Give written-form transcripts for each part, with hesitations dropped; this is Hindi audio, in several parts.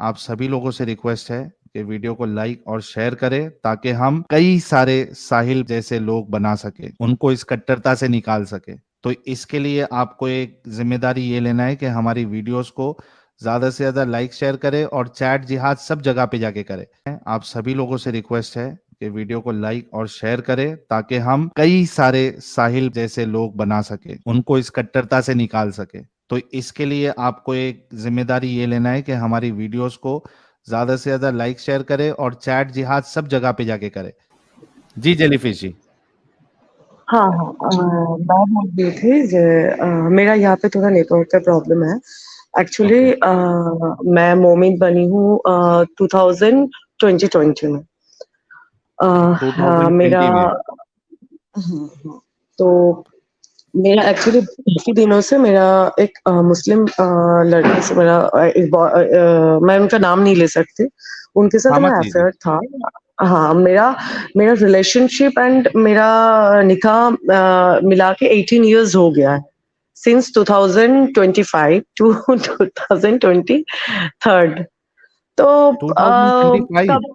आप सभी लोगों से रिक्वेस्ट है कि वीडियो को लाइक और शेयर करें ताकि हम कई सारे साहिल जैसे लोग बना सके, उनको इस कट्टरता से निकाल सके। तो इसके लिए आपको एक जिम्मेदारी ये लेना है कि हमारी वीडियोस को ज्यादा से ज्यादा लाइक शेयर करें और चैट जिहाद सब जगह पे जाके करें। आप सभी लोगों से रिक्वेस्ट है कि वीडियो को लाइक और शेयर करें ताकि हम कई सारे साहिल जैसे लोग बना सके, उनको इस कट्टरता से निकाल सके। तो इसके लिए आपको एक जिम्मेदारी ये लेना है कि हमारी वीडियोस को ज्यादा से ज्यादा लाइक शेयर करें और चैट जिहाद सब जगह पे जाके करें। जी जेलीफिश जी। हाँ, हाँ। मैं बोल रही थी मेरा यहाँ पे थोड़ा नेटवर्क का प्रॉब्लम है। Actually okay. मैं मोमिन बनी हूँ 2020 में। हाँ, मेरा 2020 में। हाँ, हाँ। तो मेरा एक्चुअली काफ़ी दिनों से मेरा एक मुस्लिम लड़के से मेरा मैं उनका नाम नहीं ले सकती। उनके साथ हाँ मत मेरा लीजिए। अफ़ेयर था। हाँ, मेरा मेरा रिलेशनशिप एंड मेरा निकाह मिला के 18 इयर्स हो गया है। Since 2025 to 2023। तो 2025। तब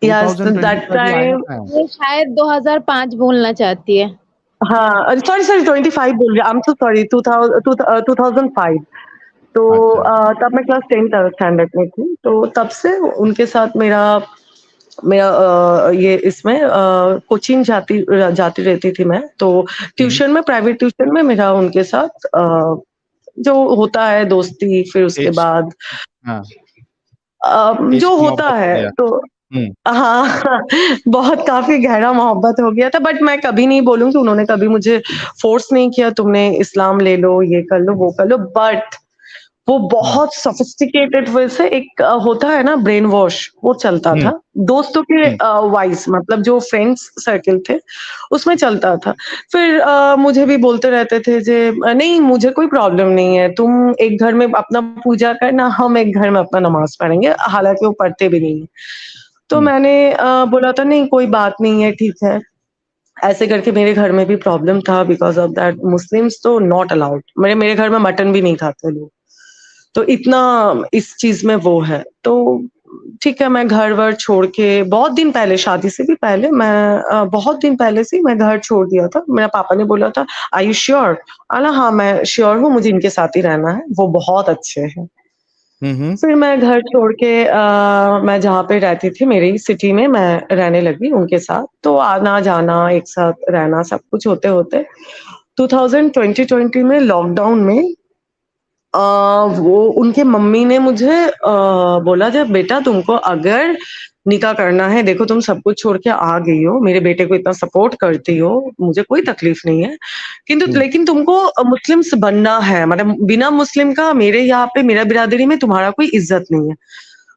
यस, दैट 2025 भी आया टाइम था। वो शायद 2005 बोलना चाहती है। हाँ, सॉरी, सॉरी 25 बोल रही हूँ। I am so sorry 2005। तो अच्छा। तब मैं क्लास 10th स्टैंडर्ड में थी। तो तब से उनके साथ मेरा मेरा ये इसमें कोचिंग जाती जाती रहती थी मैं। तो हम्म। ट्यूशन में, प्राइवेट ट्यूशन में मेरा उनके साथ जो होता है दोस्ती, फिर उसके इश्क। बाद हाँ। जो इश्क होता मोहब्बत हो है गया। तो हम्म। हाँ, बहुत काफ़ी गहरा मोहब्बत हो गया था। बट मैं कभी नहीं बोलूँगी, उन्होंने कभी मुझे फ़ोर्स नहीं किया तुमने इस्लाम ले लो, ये कर लो, वो कर लो। बट वो हम्म। बहुत सोफिस्टिकेटेड वे से एक होता है ना ब्रेन वॉश, वो चलता हम्म। था। दोस्तों के हम्म। वाइज़, मतलब जो फ्रेंड्स सर्किल थे, उसमें चलता था। फिर मुझे भी बोलते रहते थे नहीं मुझे कोई प्रॉब्लम नहीं है, तुम एक घर में अपना पूजा करना, हम एक घर में अपना नमाज़ पढ़ेंगे। हालाँकि वो पढ़ते भी नहीं हैं। तो हम्म। मैंने बोला था नहीं कोई बात नहीं है, ठीक है। ऐसे करके मेरे घर में भी प्रॉब्लम था बिकॉज़ ऑफ दैट मुस्लिम्स तो नॉट अलाउड। मेरे मेरे घर में मटन भी नहीं खाते लोग। तो इतना इस चीज़ में वो है। तो ठीक है, मैं घर-वर छोड़ के बहुत दिन पहले, शादी से भी पहले मैं बहुत दिन पहले से ही मैं घर छोड़ दिया था। मेरे पापा ने बोला था, "आर यू श्योर?" हाँ, मैं श्योर हूँ, मुझे इनके साथ ही रहना है, वो बहुत अच्छे हैं। हम्म। फिर मैं घर छोड़ के मैं जहाँ पे रहती थी मेरी ही सिटी में मैं रहने लगी उनके साथ। तो आना-जाना, एक साथ रहना, सब कुछ होते-होते 2020 में लॉकडाउन में अ, वो उनके मम्मी ने मुझे बोला जब बेटा तुमको अगर निकाह करना है, देखो तुम सब कुछ छोड़ के आ गई हो, मेरे बेटे को इतना सपोर्ट करती हो, मुझे कोई तकलीफ नहीं है। किंतु हम्म। लेकिन तुमको मुस्लिम्स बनना है, मतलब बिना मुस्लिम का मेरे यहाँ पे मेरा बिरादरी में तुम्हारा कोई इज़्ज़त नहीं है।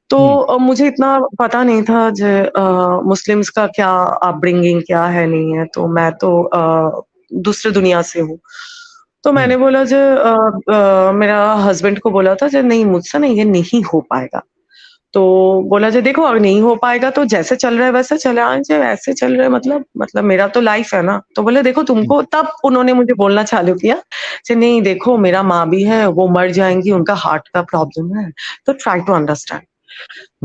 तो हम्म। मुझे इतना पता नहीं था मुस्लिम्स का क्या अपब्रिंगिंग क्या है, नहीं है, तो मैं तो दूसरे दुनिया से हूँ। तो हम्म। मैंने बोला मेरा हस्बैंड को बोला था नहीं मुझसे ना ये नहीं हो पाएगा। तो बोला देखो अगर नहीं हो पाएगा तो जैसे चल रहा है वैसे चला जाए, वैसे चल रहा है मतलब मेरा तो लाइफ है ना। तो बोले देखो हम्म। तुमको, तब उन्होंने मुझे बोलना चालू किया नहीं देखो मेरा माँ भी है, वो मर जाएँगी, उनका हार्ट का प्रॉब्लम है, तो ट्राई टू अंडरस्टैंड।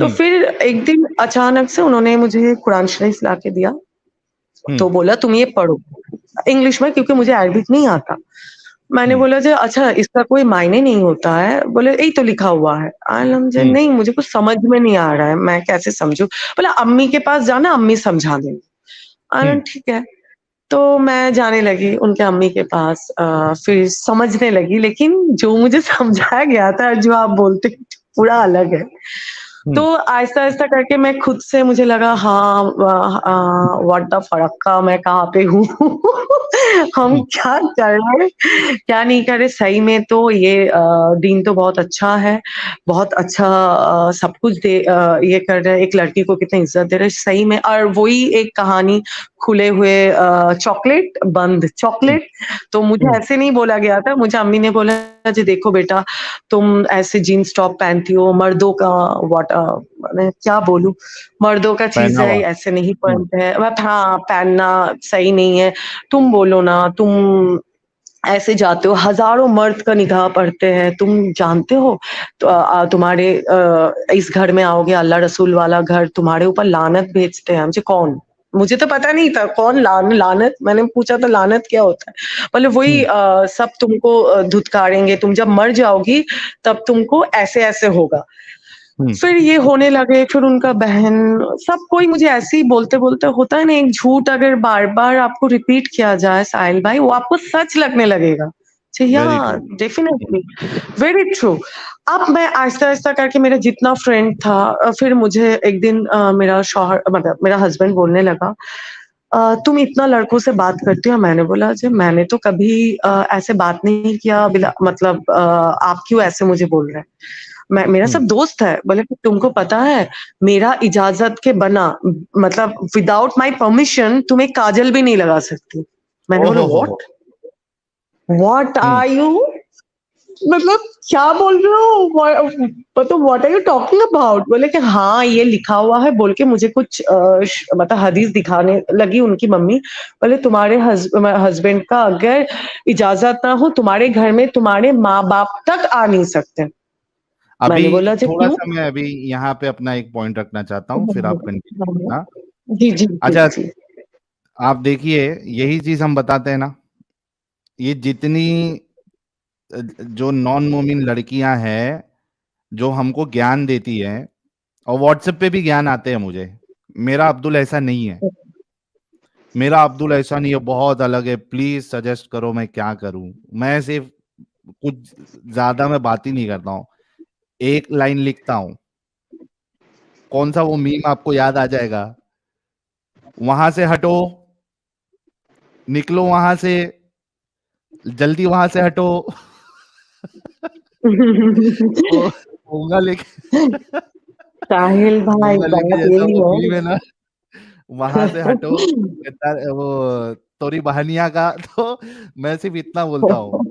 तो हम्म। फिर एक दिन अचानक से उन्होंने मुझे कुरान शरीफ ला के दिया। हम्म। तो बोला तुम ये पढ़ो, इंग्लिश में, क्योंकि मुझे अरबिक नहीं आता। मैंने हम्म। बोला अच्छा इसका कोई मायने नहीं होता है? बोले यही तो लिखा हुआ है। हम्म। नहीं मुझे कुछ समझ में नहीं आ रहा है, मैं कैसे समझूँ? बोला अम्मी के पास जाना, अम्मी समझा देंगी। हम्म। ठीक है। तो मैं जाने लगी उनके अम्मी के पास, फिर समझने लगी, लेकिन जो मुझे समझाया गया था जो आप बोलते हैं पूरा अलग है। तो हम्म। आहिस्ता-आहिस्ता करके मैं खुद से, मुझे लगा हाँ व्हाट द फरक्का, मैं कहाँ पे हूँ? हम हम्म। क्या कर रहे हैं, क्या नहीं कर रहे? सही में तो ये दीन तो बहुत अच्छा है, बहुत अच्छा सब कुछ ये कर रहे हैं, एक लड़की को कितनी इज़्ज़त दे रहे हैं, सही में। और वही एक कहानी, खुले हुए चॉकलेट, बंद हम्म। चॉकलेट। तो मुझे हम्म। ऐसे नहीं बोला गया था, मुझे अम्मी ने बोला जी देखो बेटा तुम ऐसे जीन्स टॉप पहनती हो, मर्दों का मैं क्या बोलूँ, मर्दों का चीज़ है, पहनावा। ऐसे नहीं हम्म। पहनते हैं। हाँ, पहनना सही नहीं है। तुम बोलो ना, तुम ऐसे जाते हो, हजारों मर्द का निगाह पढ़ते हैं, तुम जानते हो तो तुम्हारे इस घर में आओगे, अल्लाह रसूल वाला घर, तुम्हारे ऊपर लानत भेजते हैं। मुझे कौन, मुझे तो पता नहीं था कौन लानत, मैंने पूछा तो लानत क्या होता है, बोले वही सब तुमको धुतकारेंगे, तुम जब मर जाओगी तब तुमको ऐसे ऐसे होगा। फिर ये होने लगे, फिर उनका बहन, सब कोई मुझे ऐसे ही बोलते बोलते, होता है ना एक झूठ अगर बार बार आपको रिपीट किया जाए साहिल भाई, वो आपको सच लगने लगेगा। या very true. Definitely, very true. अब मैं आहिस्ता आहिस्ता करके, मेरा जितना फ्रेंड था, फिर मुझे एक दिन मेरा शौहर, मतलब मेरा हस्बैंड बोलने लगा, तुम इतना लड़कों से बात करती हो। मैंने बोला जी मैंने तो कभी ऐसे बात नहीं किया, बिला मतलब आप क्यों ऐसे मुझे बोल रहे हैं, मैं, मेरा सब दोस्त है। बोले तुमको पता है मेरा इजाजत के बना, मतलब विदाउट माय परमिशन तुम एक काजल भी नहीं लगा सकती। मैंने बोला ओहो। व्हाट आर यू, मतलब क्या बोल रहे हो, मतलब what are you talking about. बोले कि हाँ ये लिखा हुआ है, बोल के मुझे कुछ मतलब हदीस दिखाने लगी उनकी मम्मी। बोले तुम्हारे हस्बैंड का अगर इजाजत ना हो, तुम्हारे घर में तुम्हारे माँ बाप तक आ नहीं सकते। अभी मैंने बोला जी थोड़ा क्यों। सा मैं अभी यहाँ पे अपना एक पॉइंट रखना चाहता हूँ, फिर आप कंटिन्यू करना। जी जी जी अच्छा, जी। आप देखिए, यही चीज हम बताते हैं ना, ये जितनी जो नॉन मोमिन लड़कियां हैं जो हमको ज्ञान देती है, और व्हाट्सएप पे भी ज्ञान आते हैं मुझे, मेरा अब्दुल ऐसा नहीं है, मेरा अब्दुल ऐसा नहीं है, बहुत अलग है, प्लीज सजेस्ट करो मैं क्या करूं। मैं सिर्फ कुछ ज्यादा मैं बात ही नहीं करता हूँ, एक लाइन लिखता हूँ, कौन सा वो मीम आपको याद आ जाएगा, वहां से हटो, निकलो वहां से, जल्दी वहां से हटो। वो पोंगा लेके साहिल भाई पोंगा लेके बात जैसा यही वो है। मीम है ना, वहां से हटो, वो तोरी बहनिया का। तो मैं सिर्फ इतना बोलता हूँ,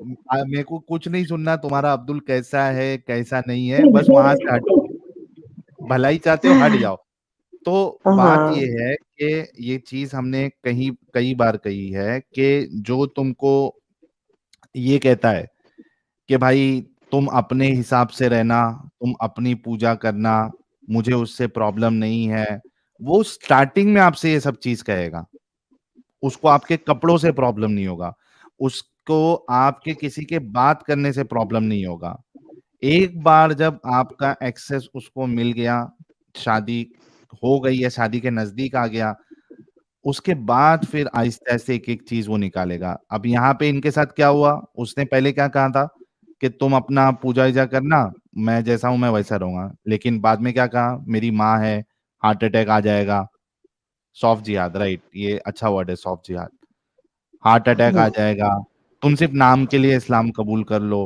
मेरे को कुछ नहीं सुनना तुम्हारा अब्दुल कैसा है कैसा नहीं है, बस वहां से हटो, भलाई चाहते हो हट जाओ। तो बात हाँ। ये है कि ये चीज हमने कहीं कई बार कही है कि जो तुमको ये कहता है कि भाई तुम अपने हिसाब से रहना, तुम अपनी पूजा करना, मुझे उससे प्रॉब्लम नहीं है, वो स्टार्टिंग में आपसे ये सब चीज कहेगा, उसको आपके कपड़ों से प्रॉब्लम नहीं होगा, उसको आपके किसी के बात करने से प्रॉब्लम नहीं होगा। एक बार जब आपका एक्सेस उसको मिल गया, शादी हो गई या शादी के नजदीक आ गया, उसके बाद फिर आहिस्ते आहिस्ते एक एक चीज वो निकालेगा। अब यहाँ पे इनके साथ क्या हुआ, उसने पहले क्या कहा था कि तुम अपना पूजा वूजा करना, मैं जैसा हूं मैं वैसा रहूंगा, लेकिन बाद में क्या कहा, मेरी माँ है, हार्ट अटैक आ जाएगा, सॉफ्ट जिहाद, राइट, ये अच्छा वर्ड है, सॉफ्ट जिहाद, हार्ट अटैक आ जाएगा, तुम सिर्फ नाम के लिए इस्लाम कबूल कर लो।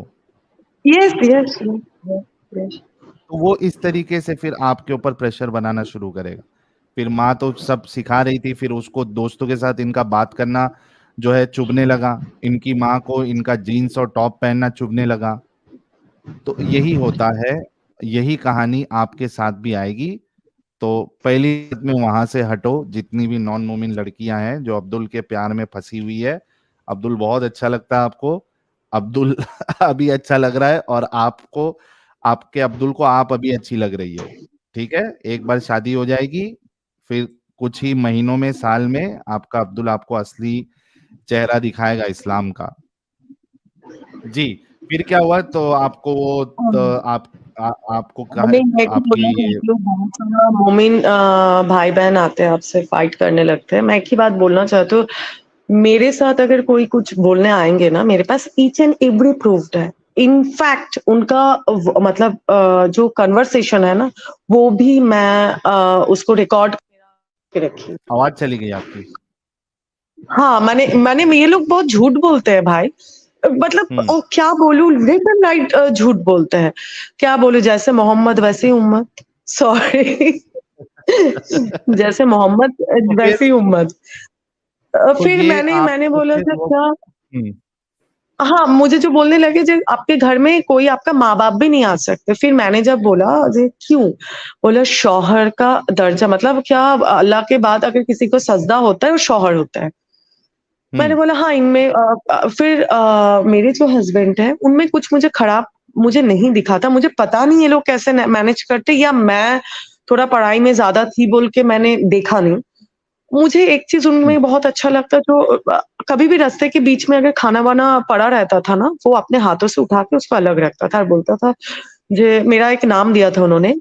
Yes yes yes. तो वो इस तरीके से फिर आपके ऊपर प्रेशर बनाना शुरू करेगा। फिर माँ तो सब सिखा रही थी, फिर उसको दोस्तों के साथ इनका बात करना जो है चुभने लगा, इनकी माँ को इनका जीन्स और टॉप पहनना चुभने लगा। तो यही होता है, यही कहानी आपके साथ भी आएगी। तो पहली बात में वहां से हटो, जितनी भी नॉन मोमिन लड़कियां हैं जो अब्दुल के प्यार में फंसी हुई है, अब्दुल बहुत अच्छा लगता है आपको, अब्दुल अभी अच्छा लग रहा है, और आपको, आपके अब्दुल को आप अभी अच्छी लग रही हो, ठीक है, एक बार शादी हो जाएगी, फिर कुछ ही महीनों में, साल में आपका अब्दुल आपको असली चेहरा दिखाएगा इस्लाम का। जी, फिर क्या हुआ, तो आपको वो तो आपको कहा, अरे मैं को बोला आपकी एक लोग बहुत सारा मोमिन भाई बहन आते हैं आपसे फाइट करने लगते हैं। मैं एक ही बात बोलना चाहती हूँ, मेरे साथ अगर कोई कुछ बोलने आएंगे ना, मेरे पास ईच एंड एवरी प्रूफ्ड है। इनफैक्ट उनका मतलब जो कन्वर्सेशन है ना, वो भी मैं उसको रिकॉर्ड के रखी हूँ। आवाज चली गई आपकी। हाँ, मैंने ये लोग बहुत झूठ बोलते हैं भाई, मतलब क्या बोलूं, लेफ्ट एंड राइट झूठ बोलते हैं। क्या बोलूं, जैसे मोहम्मद वैसे ही उम्मत, सॉरी जैसे मोहम्मद तो फिर वैसे ही उम्मत। तो फिर ये मैंने आप मैंने तो बोला फिर था वो क्या, हम्म, हाँ मुझे जो बोलने लगे जो आपके घर में कोई आपका माँ बाप भी नहीं आ सकते। फिर मैंने जब बोला जे क्यों, बोला शौहर का दर्जा, मतलब क्या अल्लाह के बाद अगर किसी को सजदा होता है वो शौहर होता है। मैंने बोला हाँ इनमें फिर मेरे जो हस्बैंड है उनमें कुछ मुझे खराब मुझे नहीं दिखा था। मुझे पता नहीं ये लोग कैसे मैनेज करते, या मैं थोड़ा पढ़ाई में ज्यादा थी बोल के मैंने देखा नहीं। मुझे एक चीज उनमें बहुत अच्छा लगता, जो कभी भी रास्ते के बीच में अगर खाना वाना पड़ा रहता था ना, वो अपने हाथों से उठा के उसको अलग रखता था और बोलता था, जे मेरा एक नाम दिया था उन्होंने,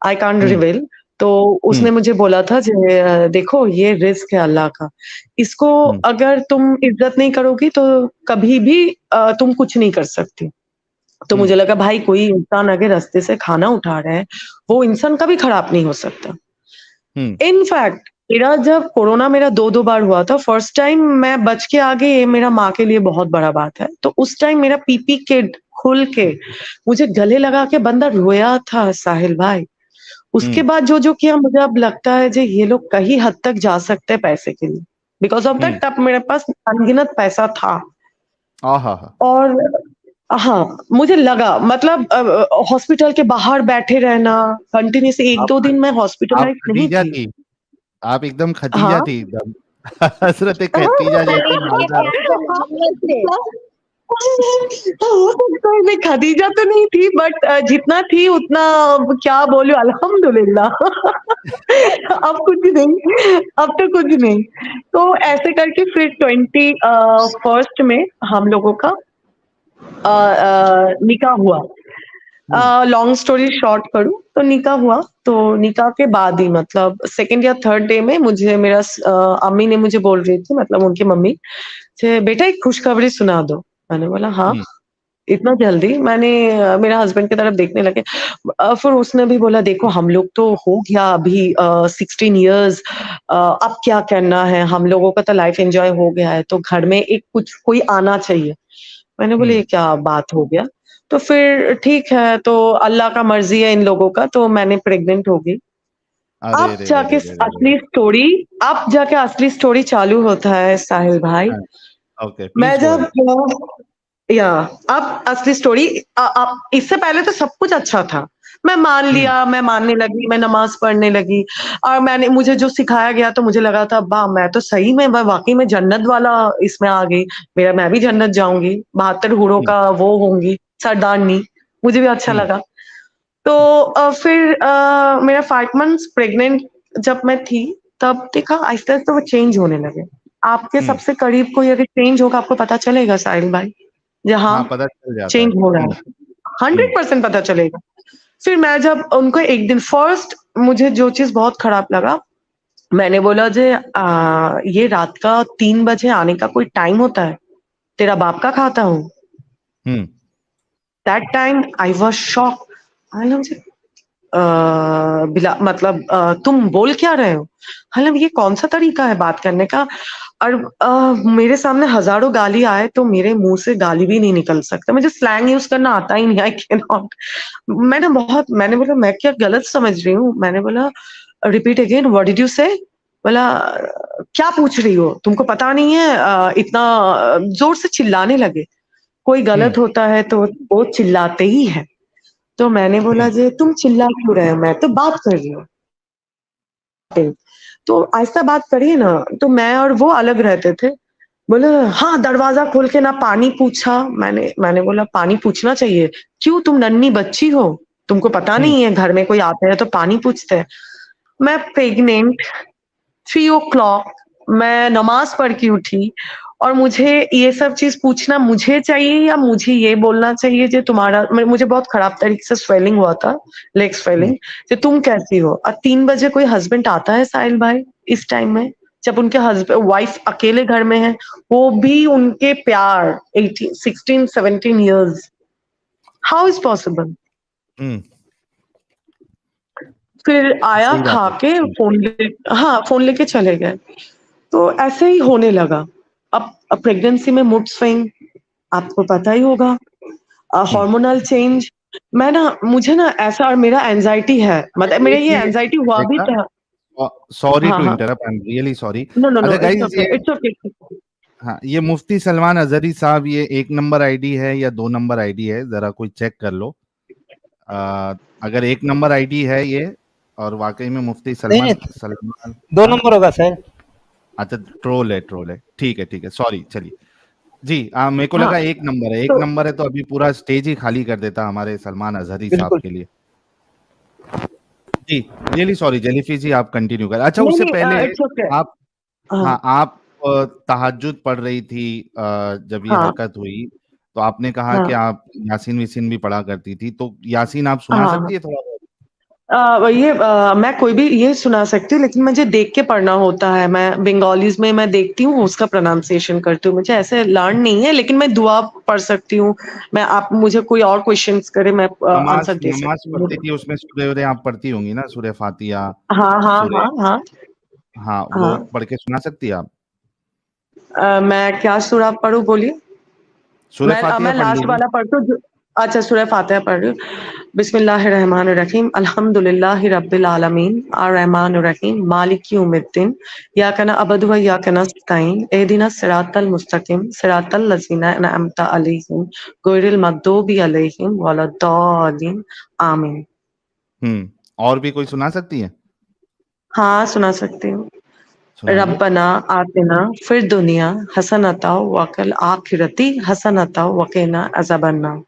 आई कांट रिवील। तो उसने मुझे बोला था जे देखो ये रिस्क है अल्लाह का, इसको अगर तुम इज्जत नहीं करोगी तो कभी भी तुम कुछ नहीं कर सकती। तो मुझे लगा भाई कोई इंसान अगर रास्ते से खाना उठा रहा है, वो इंसान कभी खराब नहीं हो सकता। इनफैक्ट मेरा जब कोरोना मेरा 2-2 बार हुआ था, फर्स्ट टाइम मैं बच के आ गई, ये मेरा माँ के लिए बहुत बड़ा बात है। तो उस टाइम मेरा पीपी किट खुल के मुझे गले लगा के बंदा रोया था साहिल भाई। उसके बाद जो किया, मुझे अब लगता है जे ये लोग कहीं हद तक जा सकते हैं पैसे के लिए, बिकॉज ऑफ दैट तब मेरे पास अनगिनत पैसा था। और हाँ, मुझे लगा मतलब हॉस्पिटल के बाहर बैठे रहना कंटिन्यूअसली, 1-2 दिन मैं आप हॉस्पिटलाइज नहीं खदीजा थी। थी, आप एकदम खदीजा हाँ। थी एकदम। हजरत खदीजा जैसी मालदार। हो सकता है मैं खदीजा तो नहीं थी, बट जितना थी उतना क्या बोलूं, अल्हम्दुलिल्लाह। अब कुछ नहीं, अब तो कुछ नहीं। तो ऐसे करके फिर 21st में हम लोगों का निकाह हुआ। लॉन्ग स्टोरी शॉर्ट करूं तो निकाह हुआ, तो निकाह के बाद ही मतलब सेकंड या थर्ड डे में मुझे मेरा अम्मी ने मुझे बोल रही थी, मतलब उनकी मम्मी, बेटा एक खुशखबरी सुना दो। मैंने बोला हाँ, इतना जल्दी? मैंने मेरा हस्बैंड की तरफ देखने लगे। फिर उसने भी बोला देखो हम लोग तो हो गया अभी 16 इयर्स, अब क्या करना है, हम लोगों का तो लाइफ एंजॉय हो गया है, तो घर में एक कुछ कोई आना चाहिए। मैंने बोले ये क्या बात हो गया? तो फिर ठीक है, तो अल्लाह का मर्जी है इन लोगों का, तो मैंने प्रेग्नेंट हो गई। अरे अब रे रे जाके रे रे रे। असली स्टोरी, अब जाके असली स्टोरी चालू होता है साहिल भाई। ओके, मैं प्लीज गो जब अहेड। या अब असली स्टोरी, इससे पहले तो सब कुछ अच्छा था। मैं मान लिया, मैं मानने लगी, मैं नमाज पढ़ने लगी, और मैंने मुझे जो सिखाया गया तो मुझे लगा था वाह मैं तो सही में वाकई में जन्नत वाला इसमें आ गई, मेरा मैं भी जन्नत जाऊंगी, 72 हूरों का वो होंगी सरदारनी, मुझे भी अच्छा लगा। तो फिर मेरा 5 मंथ्स प्रेग्नेंट जब मैं थी, तब देखा आहिस्ता आहिस्ता वो चेंज होने लगे। आपके सबसे करीब कोई अगर चेंज होगा आपको पता चलेगा साहिल भाई, जहाँ हाँ, पता चल जाता चेंज है। हो रहा है, 100% पता चलेगा। फिर मैं जब उनको एक दिन फर्स्ट, मुझे जो चीज बहुत खराब लगा, मैंने बोला जे ये रात का 3 बजे आने का कोई टाइम होता है? तेरा बाप का खाता हूँ। That time I was shock. I बिला मतलब तुम बोल क्या रहे हो? मतलब ये कौन सा तरीका है बात करने का? और मेरे सामने हजारों गाली आए तो मेरे मुंह से गाली भी नहीं निकल सकता, मुझे स्लैंग यूज करना आता ही नहीं, आई कैन नॉट। मैंने बोला मैं क्या गलत समझ रही हूँ? मैंने बोला repeat again, what did you से? बोला क्या पूछ रही हो, तुमको पता नहीं है? इतना जोर से चिल्लाने लगे। कोई गलत होता है तो वो चिल्लाते ही है। तो मैंने बोला जे तुम चिल्ला क्यों रहे हो, मैं तो बात कर रही हूँ। तो आहिस्ता बात करिए ना। तो मैं और वो अलग रहते थे। बोले हाँ दरवाजा खोल के ना पानी पूछा। मैंने बोला पानी पूछना चाहिए, क्यों तुम नन्ही बच्ची हो, तुमको पता नहीं है घर में कोई आता है तो पानी पूछते हैं? मैं प्रेग्नेंट, 3 o'clock, मैं नमाज पढ़ के उठी, और मुझे ये सब चीज पूछना मुझे चाहिए, या मुझे ये बोलना चाहिए जो तुम्हारा, मुझे बहुत खराब तरीके से स्वेलिंग हुआ था, लेग स्वेलिंग, जो तुम कैसी हो? और 3 बजे कोई हस्बैंड आता है साहिल भाई इस टाइम में, जब उनके हस्बैंड वाइफ अकेले घर में है, वो भी उनके प्यार 18 16 17 इयर्स, हाउ इज पॉसिबल? फिर आया सही बात खा है। के फोन लेके चले गए। तो ऐसे ही होने लगा। अब प्रेगनेंसी में मूड स्विंग, आपको पता ही होगा, हार्मोनल चेंज। मुझे ना ऐसा, और मेरा एंजाइटी है, मतलब मेरे ये एंजाइटी हुआ भी था। सॉरी हाँ टू हाँ, interrupt, I am really sorry. No no no, अच्छा इट्स गाइस, ओके, ये इट्स ओके। हाँ, ये मुफ्ती सलमान अजहरी साहब, ये 1 नंबर आईडी है या 2 नंबर आईडी है, जरा कोई चेक कर लो। अगर 1 नंबर आईडी है ये, और वाकई में मुफ्ती नहीं सलमान नहीं, सलमान 2 हाँ नंबर होगा सर। अच्छा, ट्रोल है, ठीक है, सॉरी, चलिए जी। मेरे को हाँ लगा एक नंबर है, तो तो अभी पूरा स्टेज ही खाली कर देता हमारे सलमान अजहरी साहब बिल्कुल के लिए। जी, रियली सॉरी जेलीफिश जी, आप कंटिन्यू करें। अच्छा, नहीं उससे पहले नहीं इट्स ओके। आप, हाँ हाँ, आप तहज्जुद पढ़ रही थी जब ये हाँ हरकत हुई, तो आपने कहा कि हाँ आप यासीन विसीन भी पढ़ा करती थी, तो यासीन आप सुना हाँ सकती है थोड़ा बहुत? मैं कोई भी ये सुना सकती हूँ, लेकिन मुझे देख के पढ़ना होता है। मैं बंगालीज़ में मैं देखती हूँ, उसका प्रोनाउंसिएशन करती हूँ। मुझे ऐसे लर्न नहीं है, लेकिन मैं दुआ पढ़ सकती हूँ। मैं आप मुझे कोई और क्वेश्चन्स करे, मैं नमाज आंसर दे नमाज सकती पढ़ती हूँ। थी, उसमें सूरह वूरह आप पढ़ती होंगी ना, सूरह फातिहा, हाँ, हाँ, सूरह, हाँ, हाँ, हाँ, वो हाँ। पढ़ के सुना सकती है आप? मैं क्या सूरा पढ़ूँ बोलिए? सूरह फातिहा मैं पढ़ लास्ट लीजिए। वाला पढ़ती हूँ जो अच्छा सूरह फातिहा पढ़ रही हूँ। बिस्मिल्लाहिर्रहमानिर्रहीम अल्हम्दुलिल्लाहि रब्बिल आलमीन अर्रहमानिर्रहीम मालिकि यौमिद्दीन इय्याका नअबुदु व इय्याका नस्तईन इहदिनस सिरातल मुस्तकीम सिरातल लज़ीना अनअमता अलैहिम गैरिल मग़दूबि अलैहिम वलद्दालिन आमीन। और भी कोई सुना सकती है? हाँ, सुना सकती हूँ। सुनाइए। रब्बना आतिना फिर दुनिया हसनता वक़िल आखिरती हसनता वक़िना अज़ाबन्नार।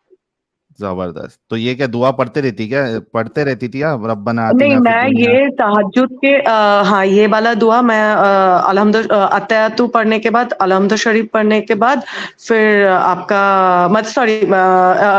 जबरदस्त। तो ये क्या दुआ पढ़ते रहती थी आप, रब्बना नहीं, आतिना फिद मैं दुनिया? ये तहज्जुद के हाँ, ये वाला दुआ मैं अत्तहय्युत पढ़ने के बाद, अलहम्द शरीफ पढ़ने के बाद, फिर आपका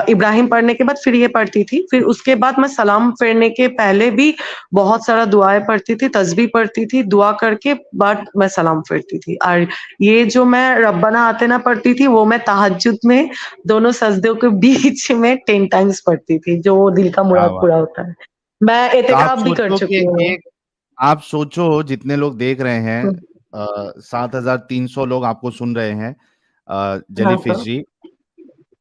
इब्राहिम पढ़ने के बाद फिर ये पढ़ती थी। फिर उसके बाद मैं सलाम फेरने के पहले भी बहुत सारा दुआएँ पढ़ती थी, तस्बीह पढ़ती थी, दुआ करके बाद मैं सलाम फेरती थी। और ये जो मैं रब्बना आतिना पढ़ती थी, वो मैं तहज्जुद में दोनों सजदों के बीच में 10 टाइम्स पढ़ती थी, जो दिल का क्या मुराद बात। पूरा होता है। मैं तो आप एहतिकाफ भी कर सोचो कि चुकी हूँ। एक, आप सोचो जितने लोग देख रहे हुँ, हैं, 7,300 लोग आपको सुन रहे हैं, हाँ, जेलीफिश हाँ। जी,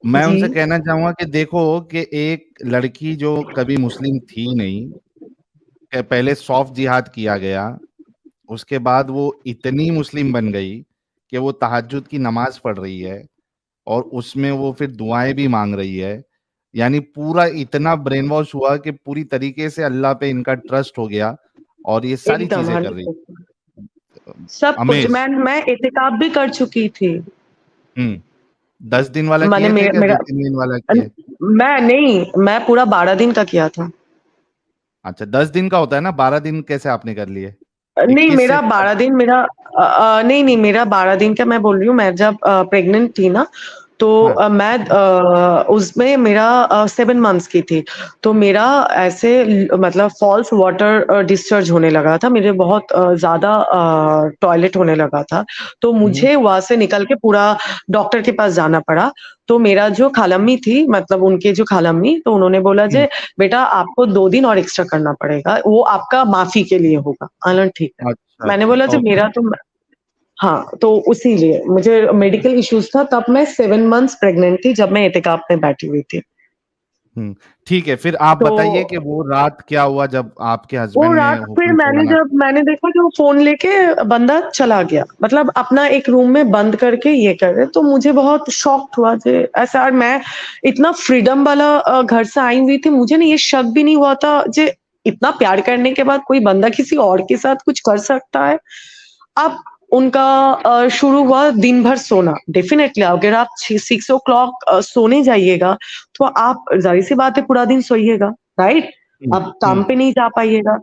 मैं जी, उनसे कहना चाहूंगा कि देखो कि एक लड़की जो कभी मुस्लिम थी नहीं, कि पहले सॉफ्ट जिहाद किया गया, उसके बाद वो इतनी मुस्लिम बन गई कि वो तहज्जुद की नमाज पढ़ रही है, और उसमें वो फिर दुआएं भी मांग रही है। यानी पूरा इतना ब्रेन वॉश हुआ कि पूरी तरीके से अल्लाह पे इनका ट्रस्ट हो गया, और ये सारी एकदम चीजें कर रही। 100% सब कुछ अमेज। मैं एहतिकाफ भी कर चुकी थी। 10 दिन वाला मैंने किए थे क्या, मेरा 2-3 दिन वाला अन किए? मैं नहीं, मैं पूरा 12 दिन का किया था। अच्छा, 10 दिन का होता है ना, 12 दिन कैसे आपने कर लिए? नहीं 21 से मेरा 12 दिन नहीं, नहीं मेरा 12 दिन का मैं बोल रही हूँ। मैं जब प्रेग्नेंट थी ना, तो हाँ। मैं उसमें मेरा 7 मंथ्स की थी। तो मेरा ऐसे मतलब फॉल्स वाटर डिस्चार्ज होने लगा था। मेरे बहुत ज़्यादा टॉयलेट होने लगा था। तो हम्म। मुझे वहाँ से निकल के पूरा डॉक्टर के पास जाना पड़ा। तो मेरा जो खालाम्मी थी, मतलब उनके जो खालाम्मी, तो उन्होंने बोला हम्म। जे बेटा आपको 2 दिन और एक्स्ट्रा करना पड़ेगा, वो आपका माफ़ी के लिए होगा। ठीक है। अच्छा, मैंने अच्छा, बोला जो ओके। मेरा तो हाँ, तो उसीलिए मुझे मेडिकल इश्यूज़ था, तब मैं 7 मंथ्स प्रेग्नेंट थी जब मैं एहतिकाफ में बैठी हुई थी। हम्म। ठीक है, फिर आप तो बताइए कि वो रात क्या हुआ जब आपके वो हस्बैंड ने रात फिर हुक्म चलाना। मैंने देखा कि वो फ़ोन लेके बंदा चला गया। मतलब अपना एक रूम में बंद करके ये कर रहे, तो मुझे बहुत शॉक्ड हुआ जे ऐसा। और मैं इतना फ्रीडम वाला घर से आई हुई थी, मुझे ना ये शक भी नहीं हुआ था जे इतना प्यार करने के बाद कोई बंदा किसी और के साथ कुछ कर सकता है। अब उनका शुरू हुआ दिन भर सोना। डेफ़िनेटली अगर आप 6 सोने जाइएगा, तो आप ज़ाहिर-सी बात है पूरा दिन सोइएगा, राइट? हम्म। आप काम हम्म। पे नहीं जा पाइएगा।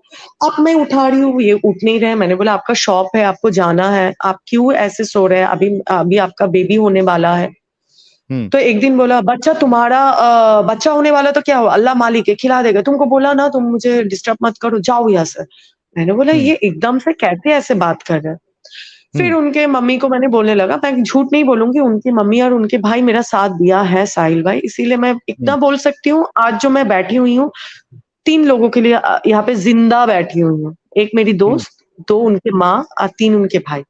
अब मैं उठा रही हूँ, ये उठ नहीं रहे हैं। मैंने बोला आपका शॉप है, आपको जाना है, आप क्यों ऐसे सो रहे हैं? अभी अभी आपका बेबी होने वाला है। हम्म। तो एक दिन बोला बच्चा तुम्हारा बच्चा होने वाला तो क्या हुआ? अल्लाह मालिक है, खिला देगा। तुमको बोला ना तुम मुझे डिस्टर्ब मत करो, जाओ यहाँ से। मैंने बोला हम्म। ये एकदम से कैसे ऐसे बात कर रहे हैं? फिर हम्म। उनके मम्मी को मैंने बोलने लगा, मैं झूठ नहीं बोलूँगी, उनकी मम्मी और उनके भाई मेरा साथ दिया है साहिल भाई, इसीलिए मैं हम्म। इतना बोल सकती हूँ, आज जो मैं बैठी हुई हूँ, 3 लोगों के लिए यहाँ पे ज़िंदा बैठी हुई हूँ। 1 मेरी हम्म। दोस्त, 2 उनके माँ और 3 उनके भाई।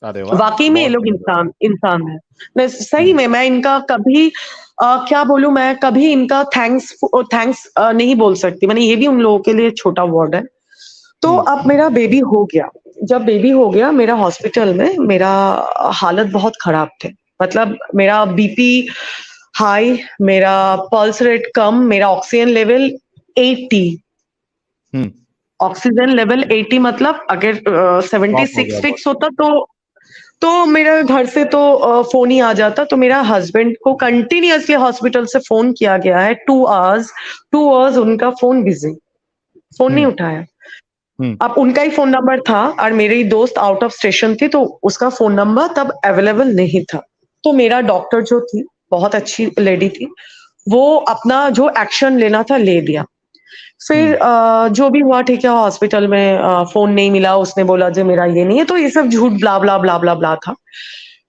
अरे वाह, वाक़ई में ये बहुत लोग सुंदर। इंसान इंसान हैं। मैं सही हम्म। में मैं इनका कभी क्या बोलूँ, मैं कभी इनका थैंक्स नहीं बोल सकती। मैंने ये भी उन लोगों के लिए छोटा वर्ड है। तो हम्म। अब मेरा बेबी हो गया। जब बेबी हो गया मेरा हॉस्पिटल में मेरा हालत बहुत ख़राब थे। मतलब मेरा बीपी हाई, मेरा पल्स रेट कम, मेरा ऑक्सीजन लेवल 80। हम्म। ऑक्सीजन लेवल 80 मतलब अगर Stop हो 76 गया फिक्स होता तो मेरा घर से तो फोन ही आ जाता। तो मेरा हस्बैंड को कंटिन्यूअसली हॉस्पिटल से फोन किया गया है 2 आवर्स उनका फोन बिजी, फोन नहीं हम्म उठाया। हम्म अब उनका ही फोन नंबर था और मेरी दोस्त आउट ऑफ स्टेशन थी तो उसका फोन नंबर तब अवेलेबल नहीं था। तो मेरा डॉक्टर जो थी, बहुत अच्छी लेडी थी, वो अपना जो एक्शन लेना था ले दिया। फिर हम्म जो भी हुआ ठीक है, हॉस्पिटल में फोन नहीं मिला, उसने बोला जो मेरा ये नहीं है, तो ये सब झूठ ब्ला ब्ला ब्ला ब्ला ब्ला था।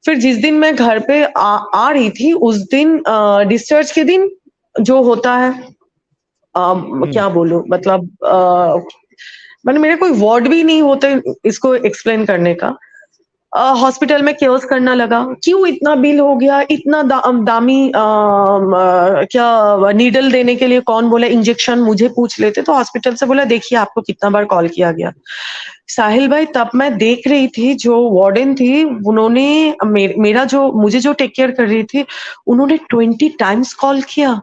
फिर जिस दिन मैं घर पे आ रही थी उस दिन डिस्चार्ज के दिन जो होता है, हम्म क्या बोलूं मतलब मैंने मेरे कोई वर्ड भी नहीं होते इसको एक्सप्लेन करने का। हॉस्पिटल में केओस करना लगा, क्यों इतना बिल हो गया, इतना दामी क्या नीडल देने के लिए कौन बोला, इंजेक्शन मुझे पूछ लेते। तो हॉस्पिटल से बोला देखिए आपको कितना बार कॉल किया गया। साहिल भाई तब मैं देख रही थी जो वार्डन थी, उन्होंने मेरा जो मुझे जो टेक केयर कर रही थी, उन्होंने 20 टाइम्स कॉल किया।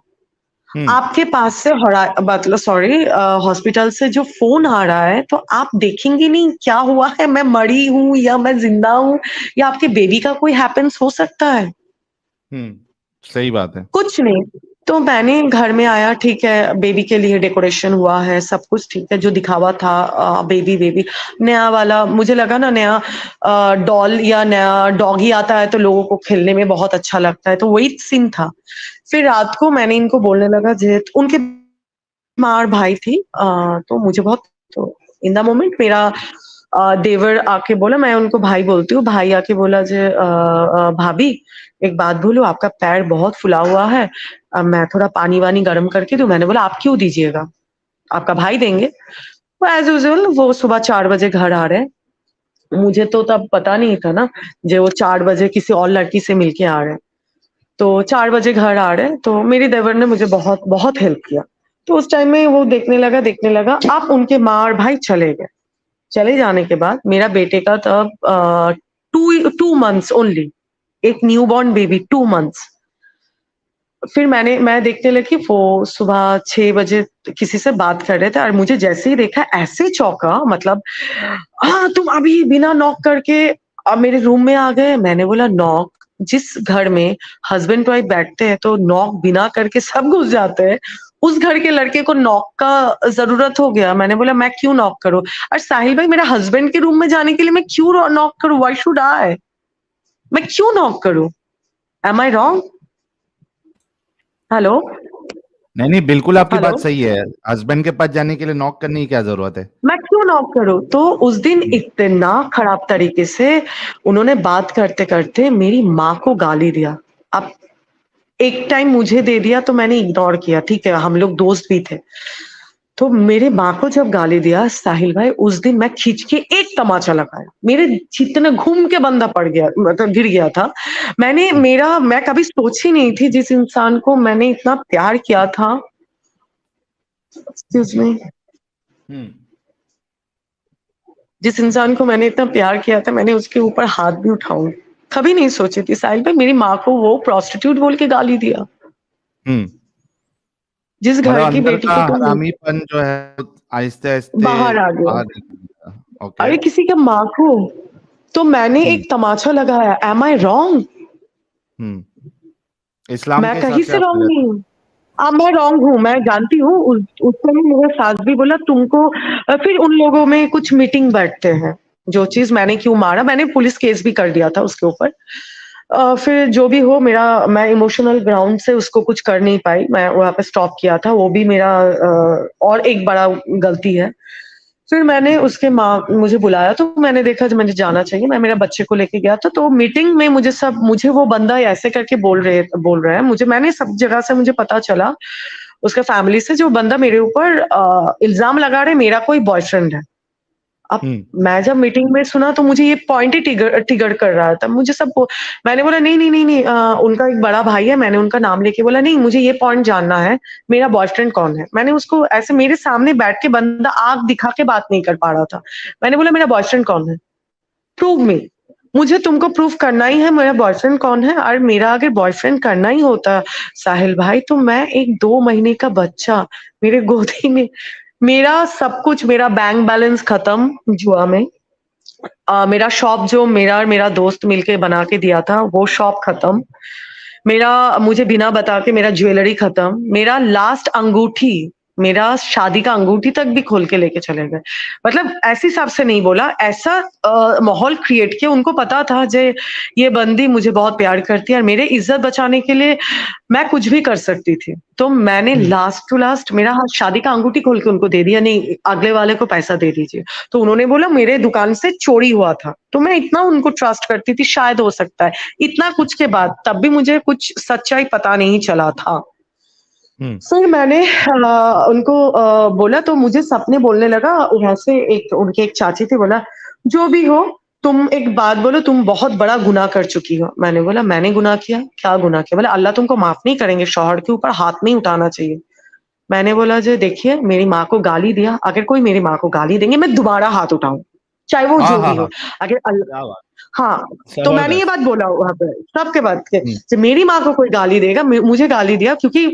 हम्म आपके पास से मतलब सॉरी हॉस्पिटल से जो फोन आ रहा है तो आप देखेंगे नहीं क्या हुआ है, मैं मरी हूं या मैं जिंदा हूं या आपके बेबी का कोई हैपेंस हो सकता है, हम्म सही बात है। कुछ नहीं। तो मैंने घर में आया, ठीक है बेबी के लिए डेकोरेशन हुआ है, सब कुछ ठीक है, जो दिखावा था बेबी बेबी नया वाला, मुझे लगा ना नया डॉल या नया डॉगी आता है तो लोगों को खेलने में बहुत अच्छा लगता है, तो वही सीन था। फिर रात को मैंने इनको बोलने लगा, जे उनके माँ और भाई थी, तो मुझे बहुत, तो इन द मोमेंट मेरा देवर आके बोला, मैं उनको भाई बोलती हूँ, भाई आके बोला जे भाभी एक बात बोलूं, आपका पैर बहुत फुला हुआ है, मैं थोड़ा पानी वानी गर्म करके दूं। मैंने बोला आप क्यों दीजिएगा, आपका भाई देंगे। वो एज यूजुअल वो सुबह 4 बजे घर आ रहे हैं, मुझे तो तब पता नहीं था ना जो वो 4 बजे किसी और लड़की से मिलके आ रहे हैं। तो 4 बजे घर आ रहे हैं, तो मेरे देवर ने मुझे बहुत बहुत हेल्प किया। तो उस टाइम में वो देखने लगा। अब उनके माँ और भाई चले गए। चले जाने के बाद मेरा बेटे का तब 2 मंथ्स ओनली, एक न्यूबॉर्न बेबी, 2 मंथ्स। फिर मैं देखने लगी वो सुबह 6 बजे किसी से बात कर रहे थे और मुझे जैसे ही देखा ऐसे चौंका, मतलब हाँ तुम अभी बिना नॉक करके अब मेरे रूम में आ गए। मैंने बोला नॉक, जिस घर में हस्बैंड वाइफ बैठते हैं तो नॉक बिना करके सब घुस जाते हैं, उस घर के लड़के को नॉक का जरूरत हो गया। मैंने बोला मैं क्यों नॉक करूं, और साहिल भाई मेरा हस्बैंड के रूम में जाने के लिए मैं क्यों नॉक करूं, व्हाई शुड आई, मैं क्यों नॉक करूं, एम आई रॉन्ग? हेलो नहीं नहीं, बिल्कुल आपकी हेलो, बात सही है। हस्बैंड के पास जाने के लिए नॉक करने की क्या जरूरत है। मैं क्यों नॉक करूं? तो उस दिन इतना खराब तरीके से उन्होंने बात करते करते मेरी माँ को गाली दिया। अब एक टाइम मुझे दे दिया तो मैंने इग्नोर किया, ठीक है हम लोग दोस्त भी थे। तो मेरे माँ को जब गाली दिया साहिल भाई, उस दिन मैं खींच के एक तमाचा लगाया, मेरे जितने घूम के बंदा पड़ गया, मतलब गिर गया था। मैं कभी सोची नहीं थी जिस इंसान को मैंने इतना प्यार किया था, एक्सक्यूज मी, हम्म जिस इंसान को मैंने इतना प्यार किया था मैंने उसके ऊपर हाथ भी उठाऊंगी, कभी नहीं सोची थी साहिल भाई। मेरी माँ को वो प्रोस्टिट्यूट बोल के गाली दिया, हम्म जिस मतलब घर की अंदर बेटी का को तुम हरामीपन जो है आहिस्ते आहिस्ते बाहर आ गया। बाहर निकल। ओके। अरे किसी के माँ को, तो मैंने हम्म एक तमाचा लगाया, एम आई रॉन्ग? हम्म इस्लाम मैं के हिसाब कहीं से से आप रॉन्ग गलत। नहीं हूँ। अब मैं रॉन्ग हूँ, मैं जानती हूँ। उस समय मेरे सास भी बोला तुमको, फिर उन लोगों में कुछ मीटिंग बैठते हैं, जो चीज मैंने क्यों मारा, मैंने पुलिस केस भी कर दिया था उसके ऊपर। फिर जो भी हो, मेरा मैं इमोशनल ग्राउंड से उसको कुछ कर नहीं पाई, मैं वहां पे स्टॉप किया था, वो भी मेरा और एक बड़ा गलती है। फिर मैंने उसके माँ मुझे बुलाया तो मैंने देखा जो मुझे जाना चाहिए, मैं मेरे बच्चे को लेके गया था। तो मीटिंग में मुझे वो बंदा ऐसे करके बोल रहा है, मैंने सब जगह से मुझे पता चला उसके फैमिली से, जो बंदा मेरे ऊपर इल्जाम लगा रहे मेरा कोई बॉयफ्रेंड है। अब मैं जब मीटिंग में सुना तो मुझे ये पॉइंट ही टिगर कर रहा था, मुझे मैंने बोला नहीं नहीं नहीं नहीं, उनका एक बड़ा भाई है, मैंने उनका नाम लेके बोला नहीं मुझे ये पॉइंट जानना है, मेरा बॉयफ्रेंड कौन है। मैंने उसको ऐसे मेरे सामने बैठ के बंदा आंख दिखा के बात नहीं कर पा रहा था, मैंने बोला मेरा बॉयफ्रेंड कौन है, प्रूव मी, मुझे तुमको प्रूफ करना ही है मेरा बॉयफ्रेंड कौन है। और मेरा अगर बॉयफ्रेंड करना ही होता साहिल भाई, तो मैं एक 2 महीने का बच्चा मेरे गोदी में, मेरा सब कुछ, मेरा बैंक बैलेंस खत्म जुआ में। मेरा शॉप जो मेरा और मेरा दोस्त मिलके बना के दिया था, वो शॉप खत्म। मुझे बिना बता के मेरा ज्वेलरी खत्म। मेरा लास्ट अंगूठी, मेरा शादी का अंगूठी तक भी खोल के लेके चले गए। मतलब ऐसे हिसाब से नहीं बोला, ऐसा माहौल क्रिएट किया। उनको पता था जे ये बंदी मुझे बहुत प्यार करती है और मेरे इज्जत बचाने के लिए मैं कुछ भी कर सकती थी। तो मैंने लास्ट टू लास्ट मेरा शादी का अंगूठी खोल के उनको दे दिया, नहीं अगले वाले को पैसा दे दीजिए। तो उन्होंने बोला मेरे दुकान से चोरी हुआ था। तो मैं इतना उनको ट्रस्ट करती थी, शायद हो सकता है। इतना कुछ के बाद तब भी मुझे कुछ सच्चाई पता नहीं चला था। फिर मैंने उनको बोला, तो मुझे सपने बोलने लगा। वहां से उनकी एक चाची थी, बोला जो भी हो तुम एक बात बोलो, तुम बहुत बड़ा गुनाह कर चुकी हो। मैंने बोला मैंने गुनाह किया? क्या गुनाह किया? बोला अल्लाह तुमको माफ नहीं करेंगे, शौहर के ऊपर हाथ नहीं उठाना चाहिए। मैंने बोला जो देखिए मेरी माँ को गाली दिया, अगर कोई मेरी माँ को गाली देंगे मैं दोबारा हाथ उठाऊं, चाहे वो जो भी हो। अगर हाँ, तो मैंने ये बात बोला वहां पे सबके बात के, जब मेरी माँ को कोई गाली देगा, मुझे गाली दिया, क्योंकि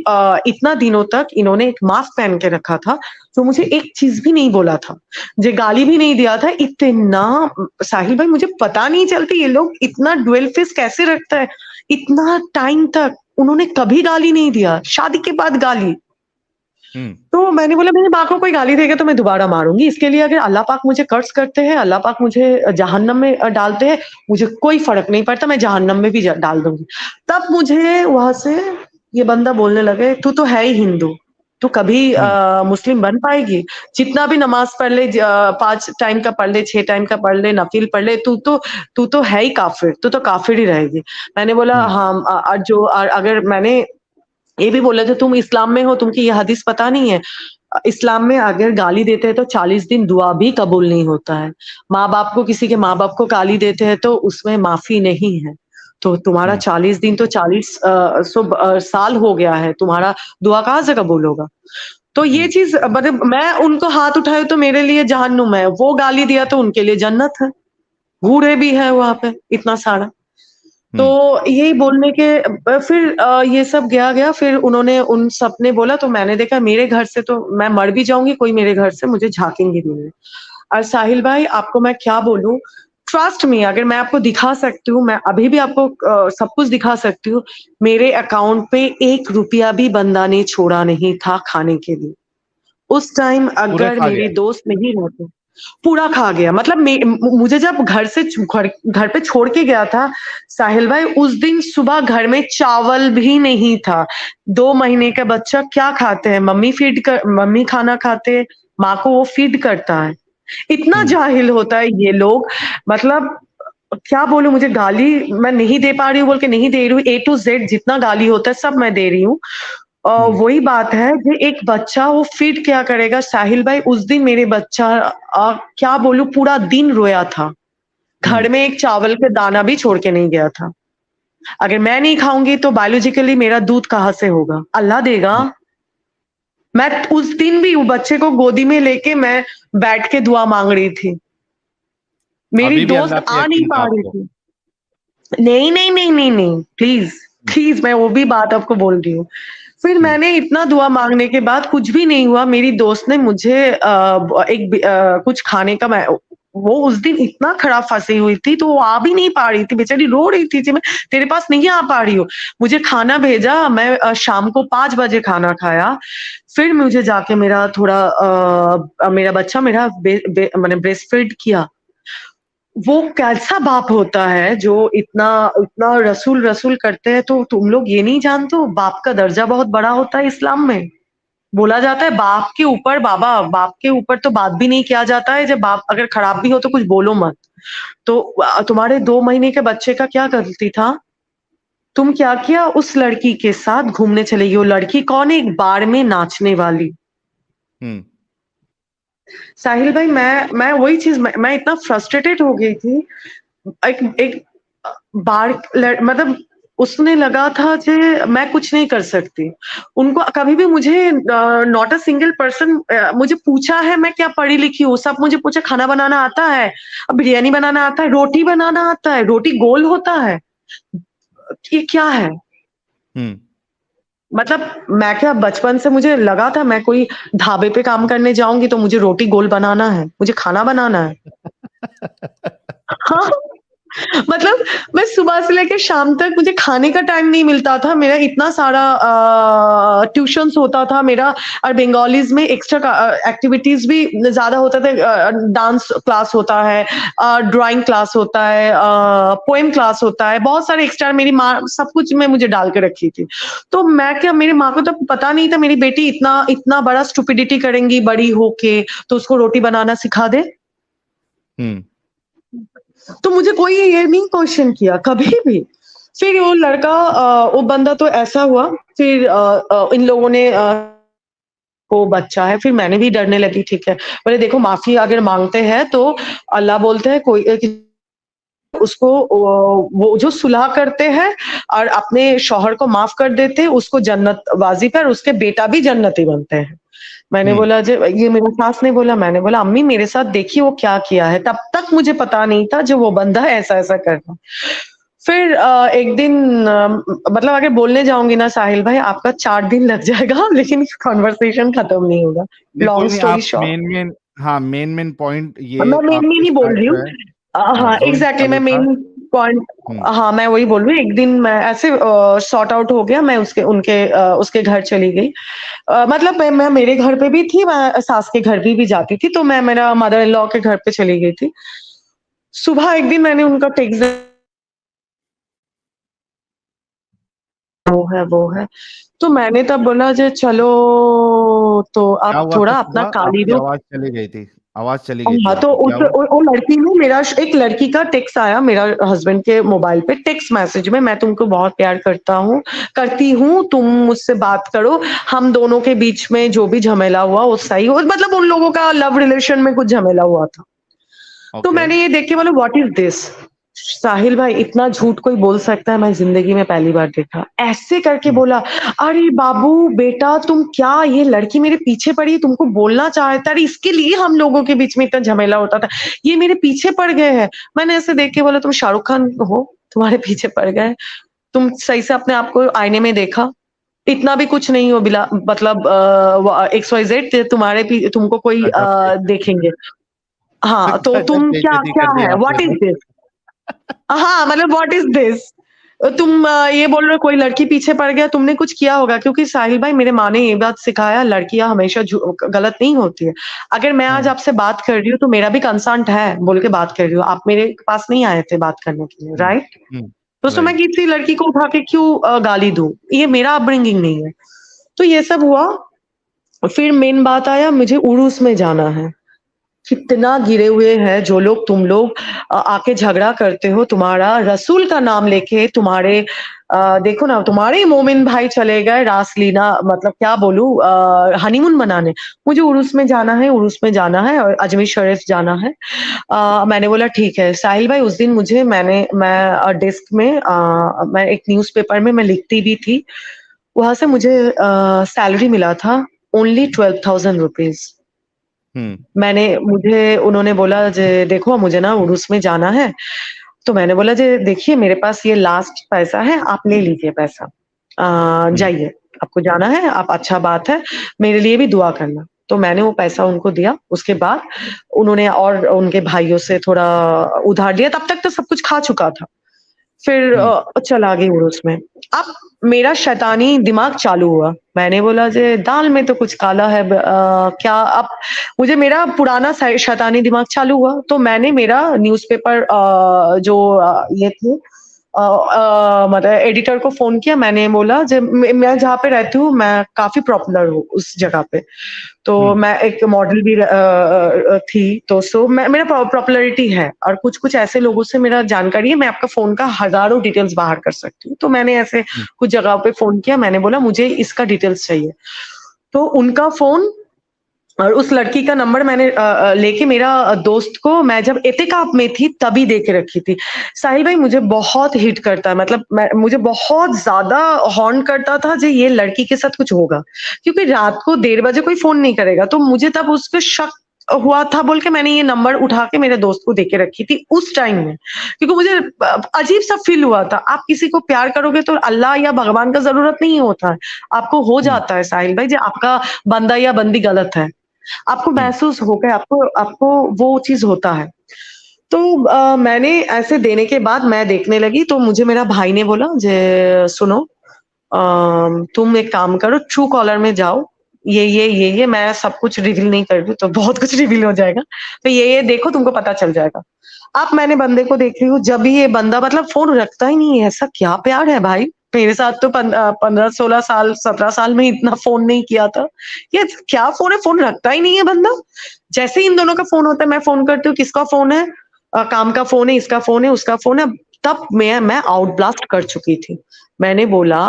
इतना दिनों तक इन्होंने एक मास्क पहन के रखा था, तो मुझे एक चीज भी नहीं बोला था, जो गाली भी नहीं दिया था। इतना साहिल भाई मुझे पता नहीं चलती ये लोग इतना ड्यूअल फेस कैसे रखता है। इतना टाइम तक उन्होंने कभी गाली नहीं दिया, शादी के बाद गाली। तो मैंने बोला मेरी माँ को कोई गाली देगा तो मैं दोबारा मारूंगी। इसके लिए अगर अल्लाह पाक मुझे कर्ज करते हैं, अल्लाह पाक मुझे जहन्नम में डालते हैं, मुझे कोई फर्क नहीं पड़ता, मैं जहन्नम में भी डाल दूंगी। तब मुझे वहां से ये बंदा बोलने लगे, तू तो है ही हिंदू, तू कभी मुस्लिम बन पाएगी? जितना भी नमाज पढ़ ले, 5 टाइम का पढ़ ले, 6 टाइम का पढ़ ले, नफिल पढ़ ले, तू तो है ही काफिर, तू तो काफिर ही रहेगी। मैंने बोला हाँ, अगर मैंने ये भी बोला था तुम इस्लाम में हो, तुमको ये हदीस पता नहीं है? इस्लाम में अगर गाली देते हैं तो 40 दिन दुआ भी कबूल नहीं होता है। माँ बाप को, किसी के माँ बाप को गाली देते हैं तो उसमें माफी नहीं है। तो तुम्हारा 40 दिन तो 40 साल हो गया है, तुम्हारा दुआ कहाँ से कबूल होगा? तो ये चीज मतलब मैं उनको हाथ उठाए तो मेरे लिए जहन्नुम है, वो गाली दिया तो उनके लिए जन्नत है। बूढ़े भी है वहां पे इतना सारा। तो यही बोलने के फिर ये सब गया। फिर उन्होंने उन सब ने बोला, तो मैंने देखा मेरे घर से तो मैं मर भी जाऊंगी, कोई मेरे घर से मुझे झांकेंगे भी नहीं। और साहिल भाई आपको मैं क्या बोलूं, ट्रस्ट मी, अगर मैं आपको दिखा सकती हूँ, मैं अभी भी आपको सब कुछ दिखा सकती हूँ। मेरे अकाउंट पे 1 रुपया भी बंदा ने छोड़ा नहीं था खाने के लिए। उस टाइम अगर मेरे दोस्त नहीं रहते, पूरा खा गया। मतलब मुझे जब घर पे छोड़ के गया था साहिल भाई, उस दिन सुबह घर में चावल भी नहीं था। 2 महीने का बच्चा क्या खाते हैं? मम्मी खाना खाते, माँ को वो फीड करता है। इतना जाहिल होता है ये लोग। मतलब क्या बोलूं, मुझे गाली मैं नहीं दे पा रही हूँ बोल के नहीं दे रही हूँ, A to Z जितना गाली होता है सब मैं दे रही हूँ। वही बात है कि एक बच्चा वो फीड क्या करेगा साहिल भाई। उस दिन मेरे बच्चा क्या बोलूं पूरा दिन रोया था, घर में एक चावल के दाना भी छोड़ के नहीं गया था। अगर मैं नहीं खाऊंगी तो बायोलॉजिकली मेरा दूध कहाँ से होगा? अल्लाह देगा। मैं उस दिन भी बच्चे को गोदी में लेके मैं बैठ के दुआ मांग रही थी। मेरी दोस्त आ नहीं पा रही थी। नहीं, प्लीज मैं वो भी बात आपको बोल रही हूँ। फिर मैंने इतना दुआ मांगने के बाद कुछ भी नहीं हुआ। मेरी दोस्त ने मुझे कुछ खाने का, वो उस दिन इतना खराब फंसी हुई थी तो वो आ भी नहीं पा रही थी, बेचारी रो रही थी मैं तेरे पास नहीं आ पा रही हूँ। मुझे खाना भेजा, मैं शाम को 5 बजे खाना खाया। फिर मुझे जाके मेरा थोड़ा मेरा बच्चा मेरा मैंने ब्रेस्ट फीड किया। वो कैसा बाप होता है जो इतना इतना रसूल करते हैं? तो तुम लोग ये नहीं जानते हो बाप का दर्जा बहुत बड़ा होता है इस्लाम में। बोला जाता है बाप के ऊपर तो बात भी नहीं किया जाता है, जब बाप अगर खराब भी हो तो कुछ बोलो मत। तो तुम्हारे 2 महीने के बच्चे का क्या गलती था? तुम क्या किया? उस लड़की के साथ घूमने चले गई। वो लड़की कौन है? एक बार में नाचने वाली। साहिल भाई मैं वही चीज मैं इतना फ्रस्ट्रेटेड हो गई थी। एक बार मतलब उसने लगा था कि मैं कुछ नहीं कर सकती। उनको कभी भी मुझे नॉट अ सिंगल पर्सन मुझे पूछा है मैं क्या पढ़ी लिखी हूँ, सब मुझे पूछा खाना बनाना आता है, बिरयानी बनाना आता है, रोटी बनाना आता है, रोटी गोल होता है, ये क्या है? मतलब मैं क्या बचपन से मुझे लगा था मैं कोई ढाबे पे काम करने जाऊंगी तो मुझे रोटी गोल बनाना है, मुझे खाना बनाना है। हाँ, मतलब मैं सुबह से लेकर शाम तक मुझे खाने का टाइम नहीं मिलता था। मेरा इतना सारा ट्यूशन्स होता था मेरा, और बंगालीज़ में एक्स्ट्रा एक्टिविटीज़ भी ज़्यादा होता था। डांस क्लास होता है, ड्राइंग क्लास होता है, पोएम क्लास होता है, बहुत सारे एक्स्ट्रा मेरी माँ सब कुछ में मुझे डाल के रखी थी। तो मैं क्या, मेरी माँ को तो पता नहीं था मेरी बेटी इतना इतना बड़ा स्टुपिडिटी करेंगी बड़ी होके, तो उसको रोटी बनाना सिखा दे। हम्म। तो मुझे कोई ये नहीं क्वेश्चन किया कभी भी। फिर वो लड़का वो बंदा तो ऐसा हुआ, फिर इन लोगों ने वो बच्चा है, फिर मैंने भी डरने लगी, ठीक है। बोले देखो माफ़ी अगर माँगते हैं तो अल्लाह बोलते हैं कोई उसको वो जो सुलह करते हैं और अपने शौहर को माफ़ कर देते हैं, उसको जन्नत वाजिब है और उसके बेटा भी जन्नती बनते हैं। मैंने बोला जे ये मेरी सास ने बोला, मैंने बोला अम्मी मेरे साथ देखिए वो क्या किया है। तब तक मुझे पता नहीं था जो वो बंदा ऐसा-ऐसा कर रहा। फिर एक दिन मतलब अगर बोलने जाऊँगी ना साहिल भाई आपका 4 दिन लग जाएगा लेकिन कन्वर्सेशन खत्म नहीं होगा। नहीं कोई लॉन्ग नहीं, स्टोरी आप शॉर्ट, मेन हाँ मेन पॉइंट ये मैं मेनली आपने नहीं बोल स्टार्ट रही हूँ। जो है हाँ हाँ, जो एग्ज़ैक्टली मैं चालू था। मेन पॉइंट, हाँ, मैं वही बोल रही हूँ। एक दिन मैं ऐसे सॉर्ट आउट हो गया, मैं उसके घर चली गई। मतलब मैं मेरे घर पे भी थी, मैं सास के घर भी जाती थी, तो मैं मेरा मदर इन लॉ के घर पे चली गई थी। सुबह एक दिन मैंने उनका टेक्स्ट वो है, तो मैंने तब बोला जे चलो तो क्या अब हुआ था थोड़ा अपना सुबह? काली आपकी दो। आवाज चली गई थी, आवाज चली गई थी हाँ, तो आपकी, क्या हुआ? वो लड़की ने मेरा एक लड़की का टेक्स्ट आया मेरा हस्बैंड के मोबाइल पे, टेक्स्ट मैसेज में, मैं तुमको बहुत प्यार करती हूँ, तुम मुझसे बात करो, हम दोनों के बीच में जो भी झमेला हुआ वो सही हो, मतलब उन लोगों का लव रिलेशन में कुछ झमेला हुआ था। तो ओके। मैंने ये देख के बोला व्हाट इज दिस? साहिल भाई इतना झूठ कोई बोल सकता है, मैं जिंदगी में पहली बार देखा। ऐसे करके बोला, अरे बाबू बेटा तुम क्या, ये लड़की मेरे पीछे पड़ी है, तुमको बोलना चाहता है, इसके लिए हम लोगों के बीच में इतना झमेला होता था, ये मेरे पीछे पड़ गए हैं। मैंने ऐसे देख के बोला तुम शाहरुख खान हो, तुम्हारे पीछे पड़ गए? तुम सही से अपने आप को आईने में देखा, इतना भी कुछ नहीं हो बिला मतलब XYZ तुम्हारे तुमको कोई गजब बेइज्जती देखेंगे। हाँ, तो गजब तुम क्या बेइज्जती क्या कर दी है? आपने व्हाट इज़ तो। दिस? हाँ, मतलब व्हाट इज़ दिस? तुम ये बोल रहे हो कोई लड़की पीछे पड़ गया, तुमने कुछ किया होगा, क्योंकि साहिल भाई मेरे माँ ने ये बात सिखाया, लड़कियाँ हमेशा गलत नहीं होती है। अगर मैं आज आपसे बात कर रही हूँ तो मेरा भी कंसर्न है बोल के बात कर रही हूँ। आप मेरे पास नहीं आए थे बात करने के लिए, हम्म, राइट? तो उसमें मैं राइट। किसी लड़की को उठा के क्यों गाली दूँ? ये मेरा अपब्रिंगिंग नहीं है। तो ये सब हुआ, फिर मेन बात आया मुझे उरूस में जाना है। कितना गिरे हुए हैं जो लोग, तुम लोग आके झगड़ा करते हो, तुम्हारा रसूल का नाम लेके तुम्हारे देखो ना तुम्हारे मोमिन भाई चले गए रासलीला, मतलब क्या बोलूं, हनीमून मनाने। मुझे उर्स में जाना है, उर्स में जाना है और अजमेर शरीफ जाना है। मैंने बोला ठीक है साहिल भाई, उस दिन मैं डेस्क में मैं एक न्यूज़पेपर में मैं लिखती भी थी, वहां से मुझे सैलरी मिला था ओनली 12,000 रुपीज। मुझे उन्होंने बोला जे देखो मुझे ना उर्स में जाना है, तो मैंने बोला जे देखिए मेरे पास ये लास्ट पैसा है, आप ले लीजिए पैसा। हम्म, जाइए, आपको जाना है, आप अच्छा बात है, मेरे लिए भी दुआ करना। तो मैंने वो पैसा उनको दिया, उसके बाद उन्होंने और उनके भाइयों से थोड़ा उधार लिया, तब तक तो सब कुछ खा चुका था। फिर चला गई उर्स में। अब मेरा शैतानी दिमाग चालू हुआ। मैंने बोला जे दाल में तो कुछ काला है, क्या अब मुझे मेरा पुराना शैतानी दिमाग चालू हुआ, तो मैंने मेरा न्यूज़पेपर जो ये थे मतलब एडिटर को फ़ोन किया, मैंने बोला जे मैं जहाँ पे रहती हूँ, मैं काफ़ी पॉपुलर हूँ उस जगह पे। तो मैं एक मॉडल भी थी, तो मेरा पॉपुलैरिटी है और कुछ-कुछ ऐसे लोगों से मेरा जानकारी है, मैं आपका फ़ोन का हज़ारों डिटेल्स बाहर कर सकती हूँ। तो मैंने ऐसे कुछ जगहों पे फ़ोन किया, मैंने बोला मुझे इसका डिटेल्स चाहिए। तो उनका फ़ोन और उस लड़की का नंबर मैंने लेके मेरा दोस्त को मैं जब एहतिकाफ में थी तभी दे के रखी थी। साहिल भाई मुझे बहुत हिट करता है, मतलब मुझे बहुत ज़्यादा हॉन्ट करता था जे ये लड़की के साथ कुछ होगा। क्योंकि रात को 1:30 बजे कोई फ़ोन नहीं करेगा, तो मुझे तब उस पे शक हुआ था बोल के मैंने ये नंबर उठा के मेरे दोस्त को देके रखी थी उस टाइम में, क्योंकि मुझे अजीब सा फील हुआ था। आप किसी को प्यार करोगे तो अल्लाह या भगवान का जरूरत नहीं होता है, आपको हो जाता है साहिल भाई, जो आपका बंदा या बंदी गलत है, आपको महसूस हो गया, आपको आपको वो चीज होता है। तो मैंने ऐसे देने के बाद मैं देखने लगी, तो मुझे मेरा भाई ने बोला जे सुनो, तुम एक काम करो, ट्रू कॉलर में जाओ, ये मैं सब कुछ रिवील नहीं कर रही तो बहुत कुछ रिवील हो जाएगा, तो ये देखो तुमको पता चल जाएगा। अब मैंने बंदे को देख रही हूँ, जब भी ये बंदा मतलब फोन रखता ही नहीं है, ऐसा क्या प्यार है भाई, मेरे साथ तो 15-16 साल 17 साल में इतना फोन नहीं किया था, ये क्या फोन है, फोन रखता ही नहीं है बंदा। जैसे ही इन दोनों का फोन होता है मैं फोन करती हूँ, किसका फोन है, काम का फोन है, इसका फोन है, उसका फोन है। तब मैं आउट ब्लास्ट कर चुकी थी। मैंने बोला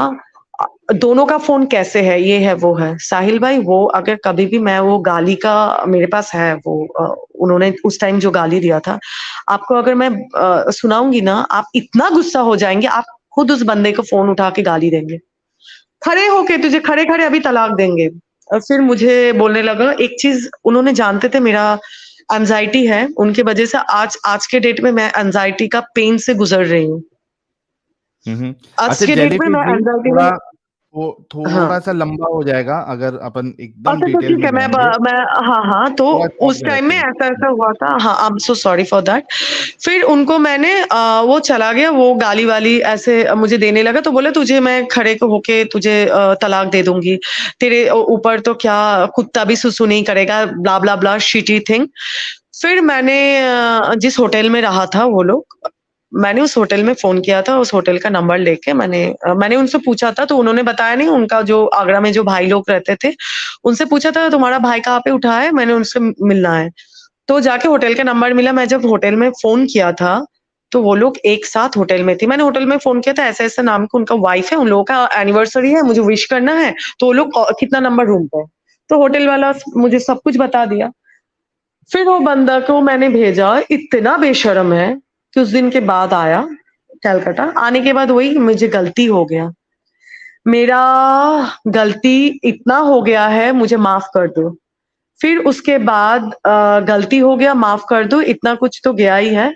दोनों का फोन कैसे है, ये है वो है। साहिल भाई वो अगर कभी भी मैं वो गाली का मेरे पास है वो उन्होंने उस टाइम जो गाली दिया था, आपको अगर मैं सुनाऊंगी ना, आप इतना गुस्सा हो जाएंगे, आप खुद उस बंदे को फोन उठा के गाली देंगे, खड़े होके तुझे खड़े खड़े अभी तलाक देंगे। और फिर मुझे बोलने लगा एक चीज, उन्होंने जानते थे मेरा एंजाइटी है, उनकी वजह से आज के डेट में मैं एंजाइटी का पेन से गुजर रही हूँ। आज अच्छा के डेट में जेलीफिश मैं जी, एंजाइटी थोड़ा में वो हाँ, थोड़ा सा लंबा हो जाएगा अगर अपन एकदम अच्छा तो डिटेल ठीक में है, जाएंगे, मैं हाँ, तो थोड़ा शॉर्ट उस में टाइम रखते में हैं। ऐसा-ऐसा हुआ था। हाँ, I am so sorry for that. फिर उनको मैंने वो चला गया, वो गाली-वाली ऐसे मुझे देने लगा, तो बोला तुझे मैं खड़े को होके तुझे तलाक दे दूँगी। तेरे ऊपर तो क्या कुत्ता भी सुसु नहीं करेगा, ब्ला, ब्ला, ब्ला शिटी थिंग। फिर मैंने जिस होटल में रहा था वो लोग, मैंने उस होटल में फ़ोन किया था, उस होटल का नंबर लेके मैंने उनसे पूछा था, तो उन्होंने बताया नहीं, उनका जो आगरा में जो भाई लोग रहते थे, उनसे पूछा था तुम्हारा भाई कहाँ पे उठा है? मैंने उनसे मिलना है। तो जाके होटल का नंबर मिला, मैं जब होटल में फ़ोन किया था, तो वो लोग एक साथ होटल में थे। मैंने होटल में फ़ोन किया था, ऐसे-ऐसे नाम का उनका वाइफ है, उन लोगों का एनिवर्सरी है, मुझे विश करना है, तो वो लोग कितना नंबर रूम पे है। तो होटल वाला मुझे सब कुछ बता दिया। फिर वो बंदा को मैंने भेजा, इतना बेशर्म है कि उस दिन के बाद आया कलकत्ता, आने के बाद वही मुझे गलती हो गया। मेरा गलती इतना हो गया है, मुझे माफ़ कर दो। फिर उसके बाद गलती हो गया, माफ़ कर दो, इतना कुछ तो गया ही है।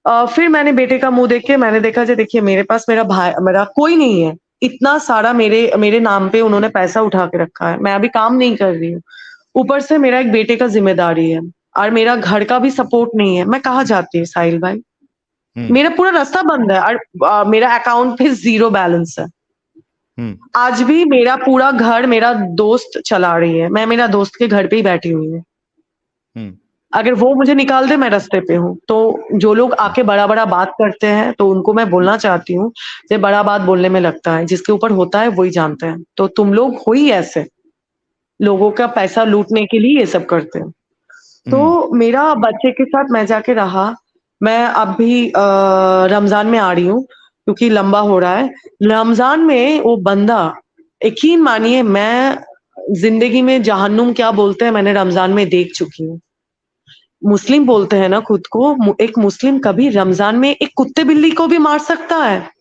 फिर मैंने बेटे का मुँह देख के मैंने देखा जी देखिए मेरे पास मेरा कोई नहीं है। इतना सारा मेरे मेरे नाम पे उन्होंने पैसा उठा के रखा है। मैं अभी काम नहीं कर रही हूँ। ऊपर से मेरा एक बेटे का ज़िम्मेदारी है और मेरा घर का भी सपोर्ट नहीं है। मैं कहाँ जाती साहिल भाई? हम्म मेरा पूरा रास्ता बंद है और मेरा अकाउंट पे ज़ीरो बैलेंस है। हम्म आज भी मेरा पूरा घर मेरा दोस्त चला रही है। मैं मेरा दोस्त के घर पे ही बैठी हुई हूँ। हम्म अगर वो मुझे निकाल दे मैं रास्ते पे हूँ। तो जो लोग आके बड़ा-बड़ा बात करते हैं तो उनको मैं बोलना चाहती हूँ, ये बड़ा बात बोलने में लगता है, जिसके ऊपर होता है वही जानते हैं। तो तुम लोग हो ही ऐसे, लोगों का पैसा लूटने के लिए ये सब करते हैं। हम्म तो मेरा बच्चे के साथ मैं जाके रहा, मैं अब भी रमज़ान में आ रही हूँ क्योंकि लंबा हो रहा है। रमज़ान में वो बंदा यकीन मानिए मैं ज़िंदगी में जहन्नुम क्या बोलते हैं मैंने रमज़ान में देख चुकी हूँ। मुस्लिम बोलते हैं ना खुद को, एक मुस्लिम कभी रमज़ान में एक कुत्ते-बिल्ली को भी मार सकता है।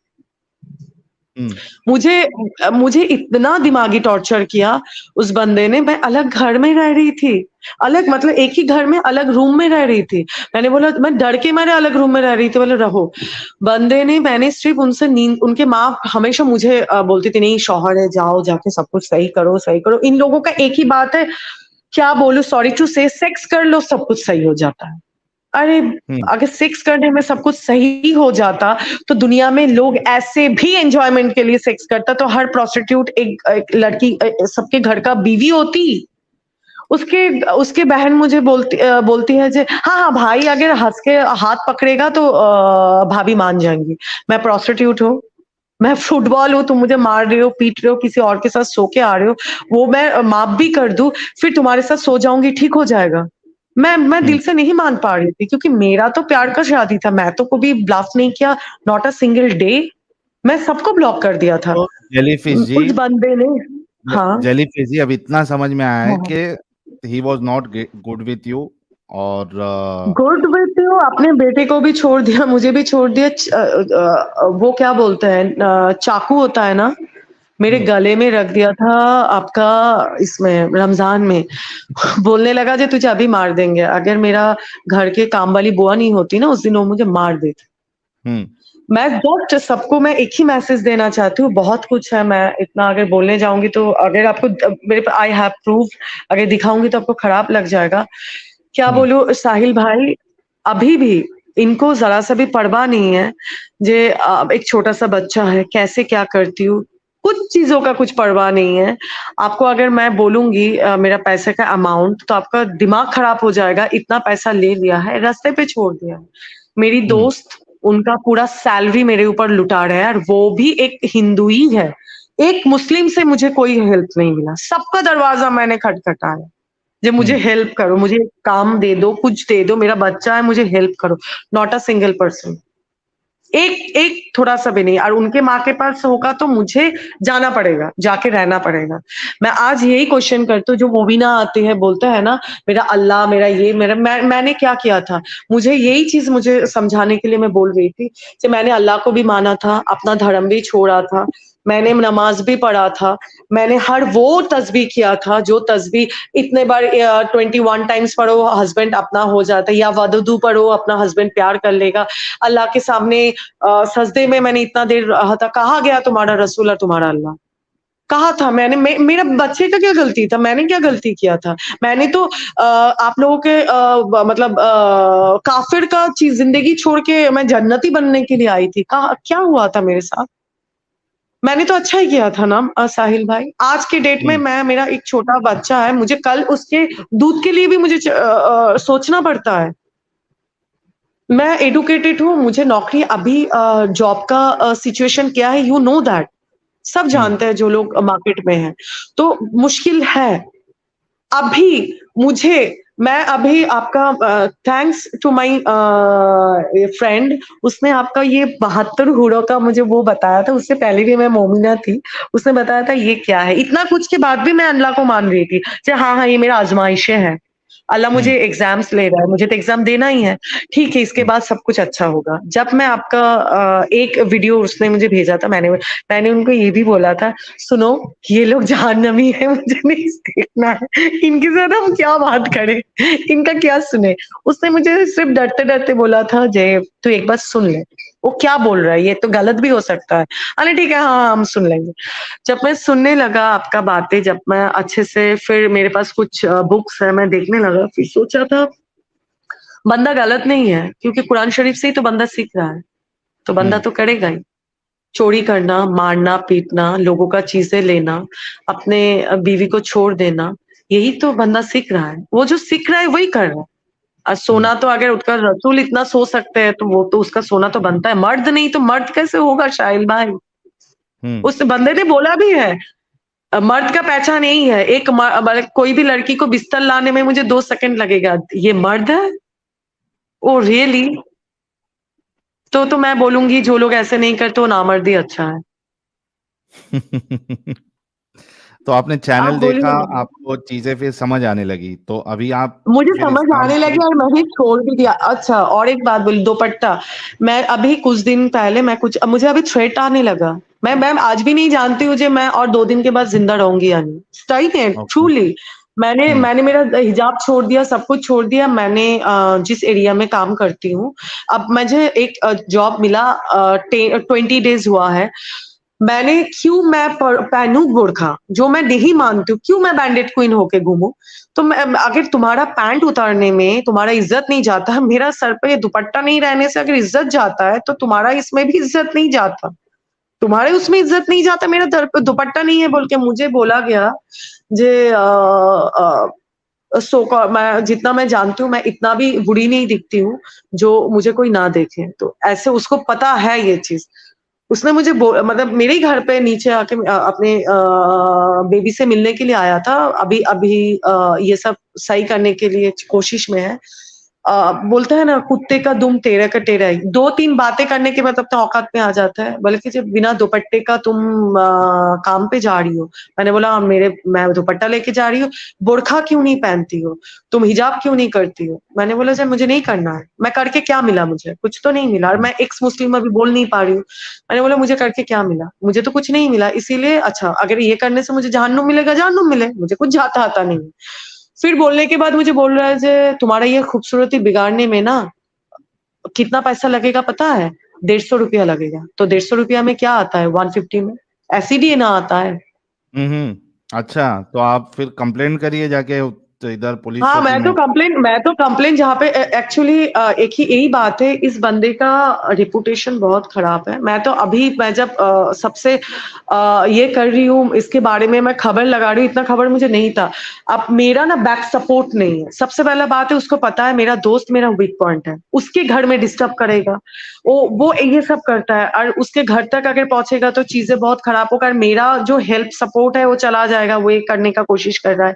हम्म मुझे मुझे इतना दिमागी टॉर्चर किया उस बंदे ने, मैं अलग घर में रह रही थी। अलग मतलब एक ही घर में अलग रूम में रह रही थी। मैंने बोला मैं डर के मारे अलग रूम में रह रही थी, बोले रहो। बंदे ने मैंने सिर्फ़ उनसे नींद उनके माँ हमेशा मुझे बोलती थी नहीं शौहर है, जाओ जाके सब कुछ सही करो, सही करो। इन लोगों का एक ही बात है, क्या बोलूँ सॉरी टू से सेक्स कर लो सब कुछ सही हो जाता है। अरे! हम्म अगर सेक्स करने में सब कुछ सही हो जाता, तो दुनिया में लोग ऐसे भी एन्जॉयमेंट के लिए सेक्स करता, तो हर प्रोस्टिट्यूट एक लड़की सबके घर का बीवी होती। उसके उसकी बहन मुझे बोलती है जे हाँ, हाँ, भाई अगर हँस के हाथ पकड़ेगा तो भाभी मान जाएँगी। मैं प्रोस्टिट्यूट हूँ, मैं फुटबॉल हूँ, तुम मुझे मार रहे हो, पीट रहे हो, किसी और के साथ सो के आ रहे हो, वो मैं माफ़ भी कर दूँ, फिर तुम्हारे साथ सो जाऊँगी, ठीक हो जाएगा। मैं दिल हम्म से नहीं मान पा रही थी क्योंकि मेरा तो प्यार का शादी था, मैं तो कभी ब्लफ नहीं किया, नॉट अ सिंगल डे, मैं सबको ब्लॉक कर दिया था। तो जेलीफिश जी, उस बंदे ने हाँ। जेलीफिश जी अब इतना समझ में आया है हाँ, हाँ। कि he was not good with you और गुड विथ यू अपने बेटे को भी छोड़ दिया, मुझे भी छोड़ दिया। वो क्या बोलते हैं चाकू होता है ना, मेरे गले में रख दिया था आपका इसमें रमजान में। बोलने लगा जे तुझे अभी मार देंगे, अगर मेरा घर के काम वाली बुआ नहीं होती ना उस दिन वो मुझे मार देती। मैं जस्ट सबको मैं एक ही मैसेज देना चाहती हूँ, बहुत कुछ है, मैं इतना अगर बोलने जाऊंगी तो अगर आपको मेरे आई हैव प्रूफ, अगर दिखाऊंगी तो आपको खराब लग जाएगा। क्या बोलूं साहिल भाई, अभी भी इनको जरा सा भी परवाह नहीं है। जे एक छोटा सा बच्चा है, कैसे क्या करती हूँ, कुछ चीजों का कुछ परवाह नहीं है। आपको अगर मैं बोलूंगी मेरा पैसे का अमाउंट तो आपका दिमाग खराब हो जाएगा। इतना पैसा ले लिया है, रास्ते पे छोड़ दिया है। मेरी दोस्त उनका पूरा सैलरी मेरे ऊपर लुटा रहा है, और वो भी एक हिंदू ही है। एक मुस्लिम से मुझे कोई हेल्प नहीं मिला। सबका दरवाजा मैंने खटखटाया, जो मुझे हेल्प करो, मुझे काम दे दो, कुछ दे दो, मेरा बच्चा है, मुझे हेल्प करो। नॉट अ सिंगल पर्सन, एक थोड़ा सा भी नहीं। और उनके माँ के पास होगा तो मुझे जाना पड़ेगा, जाके रहना पड़ेगा। मैं आज यही क्वेश्चन करती हूँ, जो मोबिना आते हैं बोलते हैं ना मेरा अल्लाह, मेरा ये, मैंने क्या किया था। मुझे यही चीज मुझे समझाने के लिए मैं बोल रही थी कि मैंने अल्लाह को भी माना था, अपना धर्म भी छोड़ा था, मैंने नमाज भी पढ़ा था, मैंने हर वो तस्बीह किया था जो तस्बीह इतने बार 21 टाइम्स पढ़ो हस्बैंड अपना हो जाता है, या वदुदू पढ़ो अपना हस्बैंड प्यार कर लेगा। अल्लाह के सामने सजदे में मैंने इतना देर रहा था। कहा गया तुम्हारा रसूल और तुम्हारा अल्लाह? कहा था मैंने? मेरा बच्चे का क्या गलती था? मैंने क्या गलती किया था? मैंने तो आप लोगों के मतलब काफिर का चीज जिंदगी छोड़ के मैं जन्नती बनने के लिए आई थी। क्या हुआ था मेरे साथ? मैंने तो अच्छा ही किया था ना साहिल भाई। आज के डेट में मेरा एक छोटा बच्चा है, मुझे कल उसके दूध के लिए भी मुझे सोचना पड़ता है। मैं एडुकेटेड हूँ, मुझे नौकरी अभी जॉब का सिचुएशन क्या है यू नो दैट, सब जानते हैं जो लोग मार्केट में हैं। तो मुश्किल है अभी मुझे। मैं अभी आपका थैंक्स टू माय फ्रेंड, उसने आपका ये 72 हूरों का मुझे वो बताया था। उससे पहले भी मैं मोमिना थी, उसने बताया था ये क्या है। इतना कुछ के बाद भी मैं अल्लाह को मान रही थी कि हाँ हाँ ये मेरा आजमाइशें है, अल्लाह मुझे एग्जाम्स ले रहा है, मुझे तो एग्जाम देना ही है, ठीक है इसके बाद सब कुछ अच्छा होगा। जब मैं आपका एक वीडियो उसने मुझे भेजा था, मैंने उनको ये भी बोला था, सुनो ये लोग जहन्नमी है, मुझे नहीं देखना है, इनके साथ हम क्या बात करें, इनका क्या सुने। उसने मुझे सिर्फ डरते डरते बोला था जय तू एक बार सुन ले, वो क्या बोल रहा है, ये तो गलत भी हो सकता है। अरे ठीक है हाँ हम सुन लेंगे। जब मैं सुनने लगा आपका बातें, जब मैं अच्छे से, फिर मेरे पास कुछ बुक्स है, मैं देखने लगा, फिर सोचा था बंदा गलत नहीं है, क्योंकि कुरान शरीफ से ही तो बंदा सीख रहा है, तो बंदा तो करेगा ही। चोरी करना, मारना, पीटना, लोगों का चीजें लेना, अपने बीवी को छोड़ देना, यही तो बंदा सीख रहा है। वो जो सीख रहा है वही कर रहा है। और सोना तो अगर उसका रसूल इतना सो सकते हैं तो वो तो उसका सोना तो बनता है। मर्द नहीं तो मर्द कैसे होगा शाहिल भाई? उस बंदे ने बोला भी है मर्द का पहचान यही है। एक कोई भी लड़की को बिस्तर लाने में मुझे 2 सेकंड लगेगा, ये मर्द है? Oh really? तो मैं बोलूंगी जो लोग ऐसे नहीं करते वो नामर्द ही अच्छा है। तो आपने चैनल देखा, बोलिए। आपको चीजें फिर समझ आने लगी, तो अभी आप मुझे फिर समझ इस्लाम आने लगी की और मैंने छोड़ भी दिया। अच्छा और एक बात बोली, दुपट्टा, मैं अभी कुछ दिन पहले मुझे अभी थ्रेट आने लगा। मैं आज भी नहीं जानती हूँ मैं और 2 दिन के बाद जिंदा रहूंगी या नहीं। सही है ओके। ट्रूली। मैंने मेरा हिजाब छोड़ दिया, सब कुछ छोड़ दिया। मैंने जिस एरिया में काम करती हूँ, अब मुझे एक जॉब मिला, 20 डेज हुआ है। क्यों मैं पहनूं बुर्खा, जो मैं नहीं मानती हूँ, क्यों मैं बैंडेड क्वीन होके घूमूं? तो अगर तुम्हारा पैंट उतारने में तुम्हारा इज्जत नहीं जाता, मेरा सर पे दुपट्टा नहीं रहने से अगर इज्जत जाता है तो तुम्हारा इसमें भी इज्जत नहीं जाता, तुम्हारे उसमें इज्जत नहीं जाता। मेरा दुपट्टा नहीं है बोल के मुझे बोला गया। जे मैं जितना मैं जानती हूँ, मैं इतना भी बुरी नहीं दिखती हूँ जो मुझे कोई ना देखे। तो ऐसे उसको पता है ये चीज। उसने मुझे मतलब मेरे ही घर पे नीचे आके अपने बेबी से मिलने के लिए आया था। अभी अभी ये सब सही करने के लिए कोशिश में है। बोलते हैं ना, कुत्ते का दुम तेरे का टेढ़ा ही। 2-3 बातें करने के बाद अपने औकात में आ जाता है। बल्कि जब बिना दुपट्टे का तुम काम पे जा रही हो, मैंने बोला मैं दुपट्टा लेके जा रही हूँ, बुर्का क्यों नहीं पहनती हो? तुम हिजाब क्यों नहीं करती हो? मैंने बोला सर मुझे नहीं करना है। मैं करके क्या मिला मुझे? कुछ तो नहीं मिला, और मैं एक्स मुस्लिम अभी बोल नहीं पा रही हूँ। मैंने बोला मुझे करके क्या मिला? मुझे तो कुछ नहीं मिला, इसीलिए अच्छा अगर ये करने से मुझे जहन्नुम मिलेगा, जहन्नुम मिले, मुझे कुछ जाता आता नहीं है। फिर बोलने के बाद मुझे बोल रहा है जे तुम्हारा ये खूबसूरती बिगाड़ने में ना कितना पैसा लगेगा पता है? 150 रुपया लगेगा। तो 150 रुपया में क्या आता है 150 में? एसिडी ना आता है। अच्छा, तो आप फिर कंप्लेंट करिए जाके तो इधर पुलिस हाँ, चौकी में। मैं तो कंप्लेंट जहाँ पे एक्चुअली एक ही यही बात है, इस बंदे का रिपुटेशन बहुत खराब है। मैं जब सबसे ये कर रही हूँ, इसके बारे में मैं खबर लगा रही हूँ, इतना खबर मुझे नहीं था। अब मेरा ना बैक सपोर्ट नहीं है। सबसे पहला बात है, उसको पता है मेरा दोस्त मेरा वीक पॉइंट है। उसके घर में डिस्टर्ब करेगा। वो ये सब करता है, और उसके घर तक अगर पहुंचेगा तो चीजें बहुत खराब होगा, और मेरा जो हेल्प सपोर्ट है वो चला जाएगा। वो ये करने का कोशिश कर रहा है।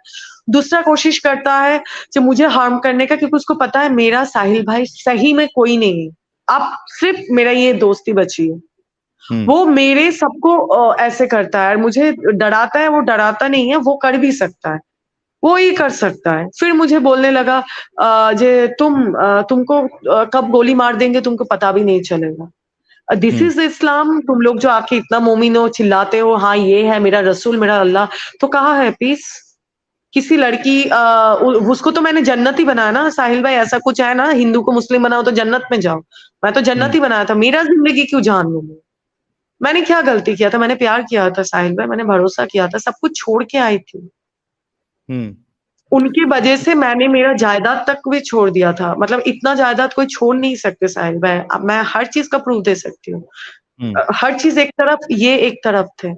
दूसरा कोशिश करता है जो मुझे हार्म करने का, क्योंकि उसको पता है मेरा साहिल भाई सही में कोई नहीं है। अब सिर्फ मेरा ये दोस्ती बची है। वो मेरे सबको ऐसे करता है, और मुझे डराता है। वो डराता नहीं है, वो कर भी सकता है, वो ही कर सकता है। फिर मुझे बोलने लगा जे तुमको कब गोली मार देंगे तुमको पता भी नहीं चलेगा। दिस इज इस्लाम। तुम लोग जो आके इतना मोमिन हो, चिल्लाते हो, हाँ ये है मेरा रसूल मेरा अल्लाह, तो कहाँ है पीस? किसी लड़की उसको तो मैंने जन्नत ही बनाया ना साहिल भाई। ऐसा कुछ है ना, हिंदू को मुस्लिम बनाओ तो जन्नत में जाओ। मैं तो जन्नत ही बनाया था। मेरा जिंदगी क्यों जान लूं मैं? मैंने क्या गलती किया था? मैंने प्यार किया था साहिल भाई, मैंने भरोसा किया था, सब कुछ छोड़ के आई थी। उनकी वजह से मैंने मेरा जायदाद तक भी छोड़ दिया था। मतलब इतना जायदाद कोई छोड़ नहीं सकते साहिल भाई। अब मैं हर चीज का प्रूफ दे सकती हूँ। हर चीज एक तरफ, ये एक तरफ थे।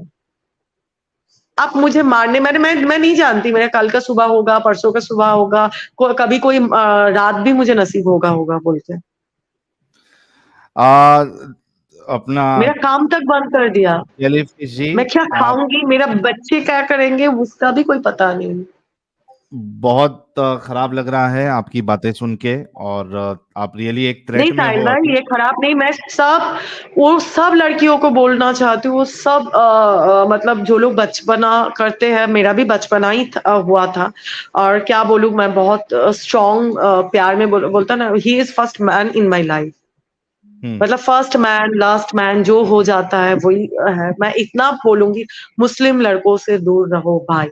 आप मुझे मारने, मैं नहीं जानती मेरा कल का सुबह होगा, परसों का सुबह होगा, कभी कोई रात भी मुझे नसीब होगा बोलते। आ, अपना मेरा काम तक बंद कर दिया। जेलीफिश जी, मैं क्या आप खाऊंगी, मेरा बच्चे क्या करेंगे, उसका भी कोई पता नहीं। बहुत खराब लग रहा है आपकी बातें सुन के, और आप रियली एक नहीं थ्रेट में साहिल हो भाई, अभी। ये खराब नहीं। वो सब लड़कियों को बोलना चाहती हूँ। वो सब मतलब जो लोग बचपना करते हैं, मेरा भी बचपना ही हुआ था। और क्या बोलूं, मैं बहुत स्ट्रॉन्ग प्यार में बोलता ना, he is first man in my life. मतलब फर्स्ट मैन लास्ट मैन जो हो जाता है वही है। मैं इतना बोलूंगी, मुस्लिम लड़कों से दूर रहो भाई।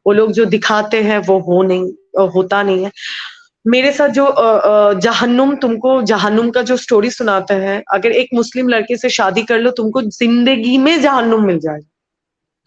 वो लोग जो दिखाते हैं वो होता नहीं है। मेरे साथ जो तुमको जहन्नुम का जो स्टोरी सुनाते हैं, अगर एक मुस्लिम लड़के से शादी कर लो तुमको जिंदगी में जहन्नुम मिल जाएगा।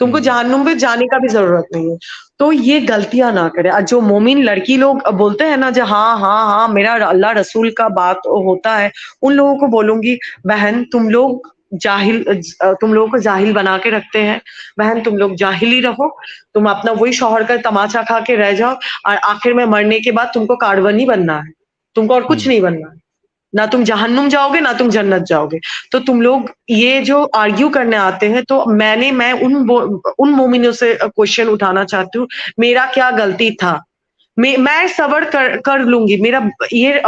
तुमको जहन्नुम में जाने का भी जरूरत नहीं है। तो ये गलतियां ना करे। जो मोमिन लड़की लोग बोलते हैं ना, जो हाँ हाँ हाँ मेरा अल्लाह रसूल का बात होता है, उन लोगों को बोलूंगी बहन तुम लोगों को जाहिल बना के रखते हैं। बहन तुम लोग जाहिल ही रहो। तुम अपना वही शौहर का तमाचा खा के रह जाओ, और आखिर में मरने के बाद तुमको कार्बन बनना है। तुमको और कुछ नहीं बनना है। ना तुम जहन्नुम जाओगे ना तुम जन्नत जाओगे। तो तुम लोग ये जो आर्ग्यू करने आते हैं, तो मैं उन मोमिनों से क्वेश्चन उठाना चाहती हूँ, मेरा क्या गलती था? मैं सबर कर लूंगी। मेरा ये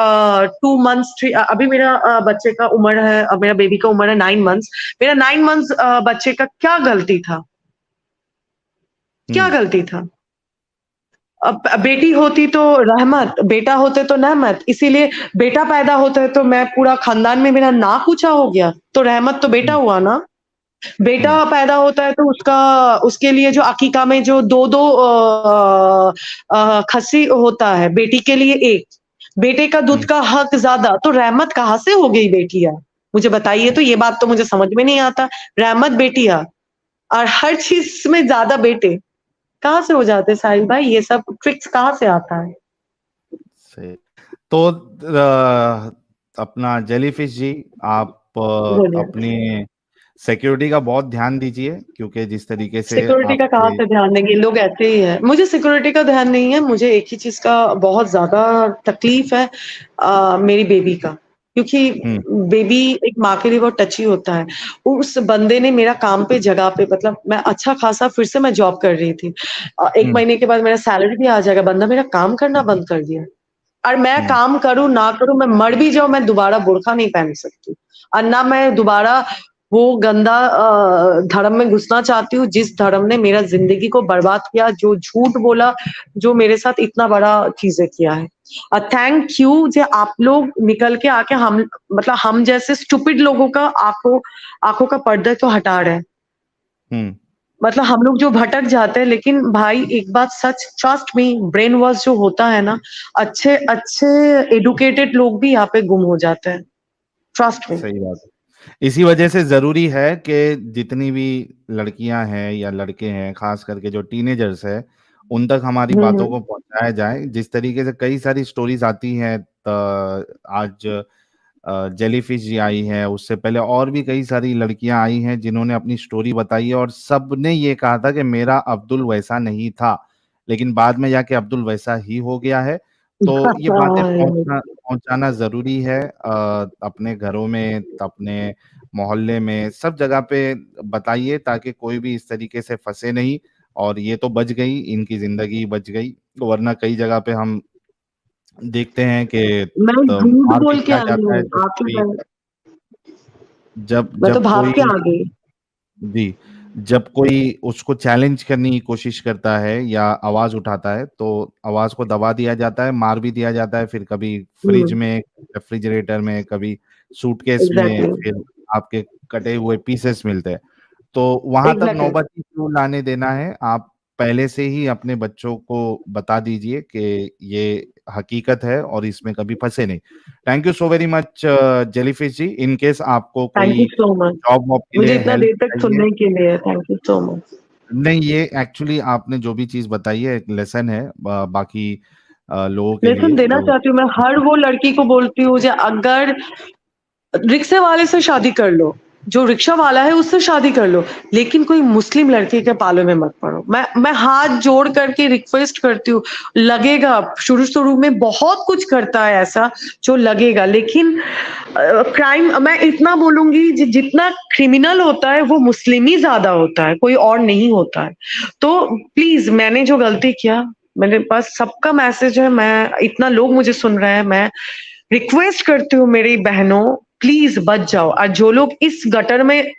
2 मंथ्स अभी मेरा बच्चे का उम्र है, मेरा बेबी का उम्र है 9 मंथ्स। मेरा 9 मंथ्स बच्चे का क्या गलती था? क्या गलती था? अब बेटी होती तो रहमत, बेटा होते तो नेमत। इसीलिए बेटा पैदा होता है तो मैं पूरा खानदान में मेरा नाक ऊंचा हो गया, तो रहमत तो बेटा हुआ ना। बेटा पैदा होता है तो उसके लिए जो अकीका में जो दो दो खस्सी होता है, बेटी के लिए एक। बेटे का दूध का हक ज्यादा, तो रहमत कहाँ से हो गई बेटियां? मुझे बताइए तो, ये बात तो मुझे समझ में नहीं आता। रहमत बेटियां, और हर चीज में ज्यादा बेटे कहाँ से हो जाते साहिल भाई? ये सब ट्रिक्स कहाँ से आता है? से तो अपना जेलीफिश जी, आप बोलिए। अपनी सिक्योरिटी का बहुत ध्यान दीजिए, क्योंकि जिस तरीके से सिक्योरिटी का कहाँ आपके से ध्यान देंगे? लोग ऐसे ही है। मुझे सिक्योरिटी का ध्यान नहीं है। मुझे एक ही चीज का बहुत ज्यादा तकलीफ है, मेरी बेबी का। क्योंकि बेबी एक माँ के लिए बहुत टची होता है। उस बंदे ने मेरा काम पे जगह पे, मतलब मैं अच्छा खासा फिर से मैं जॉब कर रही थी, 1 महीने के बाद मेरा सैलरी भी आ जाएगा, बंदा मेरा काम करना बंद कर दिया। और मैं काम करूं ना करूं, मैं मर भी जाऊं, मैं दोबारा बुर्का नहीं पहन सकती, और ना मैं दोबारा वो गंदा धर्म में घुसना चाहती हूँ जिस धर्म ने मेरा जिंदगी को बर्बाद किया, जो झूठ बोला, जो मेरे साथ इतना बड़ा चीजें किया है। थैंक यू जे आप लोग निकल के आके हम, मतलब हम जैसे स्टूपिड लोगों का आंखों का पर्दा तो हटा रहे हैं। मतलब हम लोग जो भटक जाते हैं, लेकिन भाई एक बात सच, ट्रस्ट मी, ब्रेन वॉश जो होता है ना, अच्छे अच्छे एडुकेटेड लोग भी यहाँ पे गुम हो जाते हैं, ट्रस्ट मी। सही बात है। इसी वजह से जरूरी है कि जितनी भी लड़कियां हैं या लड़के हैं, खास करके जो टीनेजर्स है, उन तक हमारी बातों को पहुंचाया जाए। जिस तरीके से कई सारी स्टोरीज आती हैं, आज जेलीफिश जी आई है, उससे पहले और भी कई सारी लड़कियां आई हैं जिन्होंने अपनी स्टोरी बताई है, और सब ने ये कहा था कि मेरा अब्दुल वैसा नहीं था, लेकिन बाद में जाके अब्दुल वैसा ही हो गया है। तो ये बातें पहुंचाना जरूरी है, अपने घरों में, अपने मोहल्ले में, सब जगह पे बताइए, ताकि कोई भी इस तरीके से फंसे नहीं। और ये तो बच गई, इनकी जिंदगी बच गई, वरना कई जगह पे हम देखते हैं कि मैं झूठ मार भी बोल के दिया आई जाता हूँ है जब आपके कोई, पहले, जब मैं तो जब भाग के कोई, आ गई। जी, जब कोई उसको चैलेंज करने की कोशिश करता है या आवाज उठाता है, तो आवाज को दबा दिया जाता है, मार भी दिया जाता है, फिर कभी फ्रिज में, रेफ्रिजरेटर में, कभी सूटकेस में, एग्जैक्टली, फिर आपके कटे हुए पीसेस मिलते हैं। तो वहां तक एग्जैक्टली। नौबत ही क्यों लाने देना है? आप पहले से ही अपने बच्चों को बता दीजिए कि ये हकीकत है और इसमें कभी फंसे नहीं। Thank you so very much jellyfish जी। इन केस आपको थैंक यू कोई सो मच, जॉब वॉब के मुझे लिए इतना हेल्प देर तक चाहिए, सुनने के लिए थैंक यू सो मच। नहीं, ये एक्चुअली आपने जो भी चीज बताई है एक लेसन है बाकी लोगों के लेसन लिए देना जो, चाहती हूँ, मैं हर वो लड़की को बोलती हूँ जो अगर रिक्शे वाले से शादी कर लो, जो रिक्शा वाला है उससे शादी कर लो, लेकिन कोई मुस्लिम लड़की के पालों में मत पड़ो। मैं हाथ जोड़ करके रिक्वेस्ट करती हूँ। लगेगा शुरू शुरू में बहुत कुछ करता है ऐसा जो लगेगा, लेकिन क्राइम, मैं इतना बोलूंगी, जितना क्रिमिनल होता है वो मुस्लिम ही ज्यादा होता है, कोई और नहीं होता है। तो प्लीज, मैंने जो गलती किया, मेरे पास सबका मैसेज है, मैं इतना लोग मुझे सुन रहे हैं, मैं रिक्वेस्ट करती हूँ मेरी बहनों, प्लीज बच जाओ, और जो लोग इस गटर में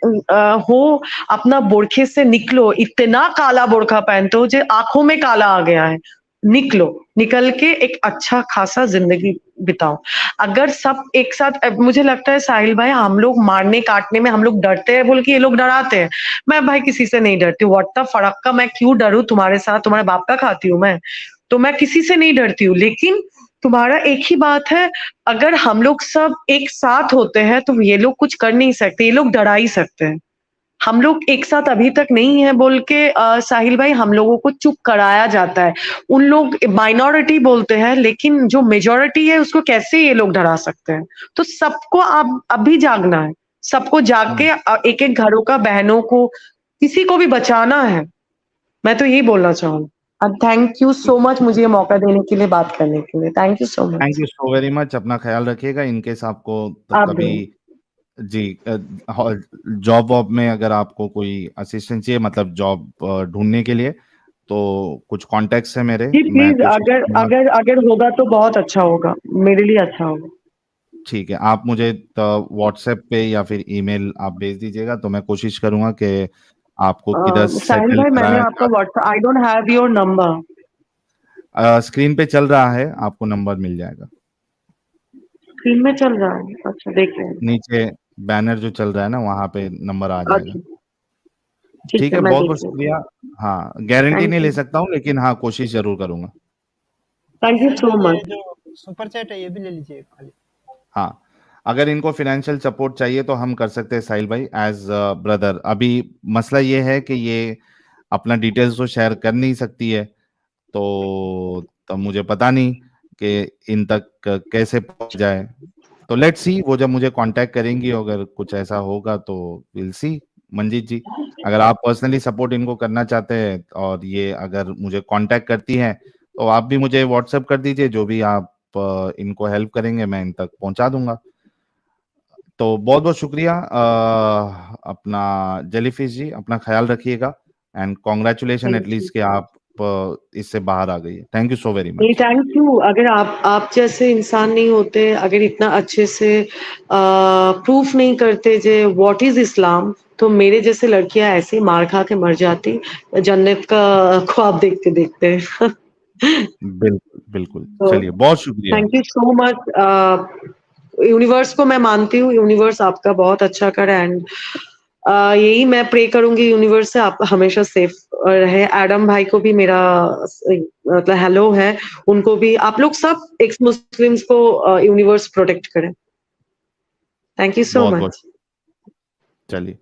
हो, अपना बुरखे से निकलो। इतना काला बुरखा पहनते हो जो आंखों में काला आ गया है, निकलो, निकल के एक अच्छा खासा जिंदगी बिताओ। अगर सब एक साथ, मुझे लगता है साहिल भाई, हम लोग मारने काटने में हम लोग डरते हैं बोल के ये लोग डराते हैं। मैं भाई किसी से नहीं डरती, व्हाट द फड़क का मैं क्यों डरूं? तुम्हारे साथ तुम्हारे बाप का खाती हूँ मैं, तो मैं किसी से नहीं डरती हूँ। लेकिन तुम्हारा एक ही बात है, अगर हम लोग सब एक साथ होते हैं तो ये लोग कुछ कर नहीं सकते, ये लोग डरा ही सकते हैं। हम लोग एक साथ अभी तक नहीं है बोल के साहिल भाई हम लोगों को चुप कराया जाता है। उन लोग माइनॉरिटी बोलते हैं, लेकिन जो मेजॉरिटी है उसको कैसे ये लोग डरा सकते हैं? तो सबको अब अभी जागना है, सबको जाग के एक एक घरों का, बहनों को, किसी को भी बचाना है। मैं तो यही बोलना चाहूंगी। थैंक यू सो मच मुझे ये मौका देने के लिए, बात करने के लिए, thank you so thank much. You so very much. अपना ख्याल रखिएगा। इनकेस आपको आप भी। कभी, जी, जॉब वॉब में अगर आपको कोई असिस्टेंस चाहिए, मतलब जॉब ढूंढने के लिए, तो कुछ कॉन्टेक्ट्स है मेरे, जी मैं प्लीज, कोशिश अगर करूंगा। अगर अगर होगा तो बहुत अच्छा होगा, मेरे लिए अच्छा होगा। ठीक है, आप मुझे व्हाट्सएप पे या फिर ईमेल आप भेज दीजिएगा, तो मैं कोशिश करूंगा कि आपको किधर साहिल सेटल भाई, मैंने कराया आपका जा WhatsApp, I don't have your number. सके। स्क्रीन पे चल रहा है, आपको नंबर मिल जाएगा। स्क्रीन में चल रहा है, अच्छा देख रहे हैं। नीचे बैनर जो चल रहा है ना, वहां पे नंबर आ जाएगा। अच्छा, ठीक ठीक है, है, मैं बहुत देख बहुत लेती हूँ। शुक्रिया। हाँ, गारंटी थैंक नहीं यू, ले सकता हूँ, लेकिन हाँ, कोशिश जरूर करूंगा। थैंक यू साहिल सो भाई, ये मच। जो सुपर चैट है ये भी ले लीजिए खाली। हाँ, अगर इनको फाइनेंशियल सपोर्ट चाहिए तो हम कर सकते हैं साहिल भाई, एज ब्रदर। अभी मसला ये है कि ये अपना डिटेल्स तो शेयर कर नहीं सकती है, तो मुझे पता नहीं कि इन तक कैसे पहुंच जाए। तो लेट्स सी, वो जब मुझे कांटेक्ट करेंगी, अगर कुछ ऐसा होगा तो विल सी। मंजीत जी, अगर आप पर्सनली सपोर्ट इनको करना चाहते हैं और ये अगर मुझे कांटेक्ट करती हैं, तो आप भी मुझे व्हाट्सएप कर दीजिए, जो भी आप इनको हेल्प करेंगे मैं इन तक पहुंचा दूंगा। तो बहुत बहुत शुक्रिया। अपना जेलीफिश जी, अपना ख्याल रखिएगा, and congratulation thank you. At least कि आप इससे बाहर आ गई है। थैंक यू सो वेरी नहीं, मच। Thank you. अगर आप जैसे इंसान नहीं होते, अगर इतना अच्छे से प्रूफ नहीं करते जे व्हाट इज इस्लाम, तो मेरे जैसे लड़कियां ऐसे ही मार खा के मर जाती जन्नत का ख्वाब देखते देखते। बिल्कुल बिल्कुल, तो चलिए बहुत शुक्रिया। Thank you so much. Universe को मैं मानती हूँ, यूनिवर्स आपका बहुत अच्छा करे एंड यही मैं प्रे करूंगी यूनिवर्स से, आप हमेशा सेफ रहे। एडम भाई को भी मेरा मतलब हेलो है, उनको भी, आप लोग सब एक्स मुस्लिम्स को यूनिवर्स प्रोटेक्ट करें। थैंक यू सो बहुत बहुत मच। चलिए।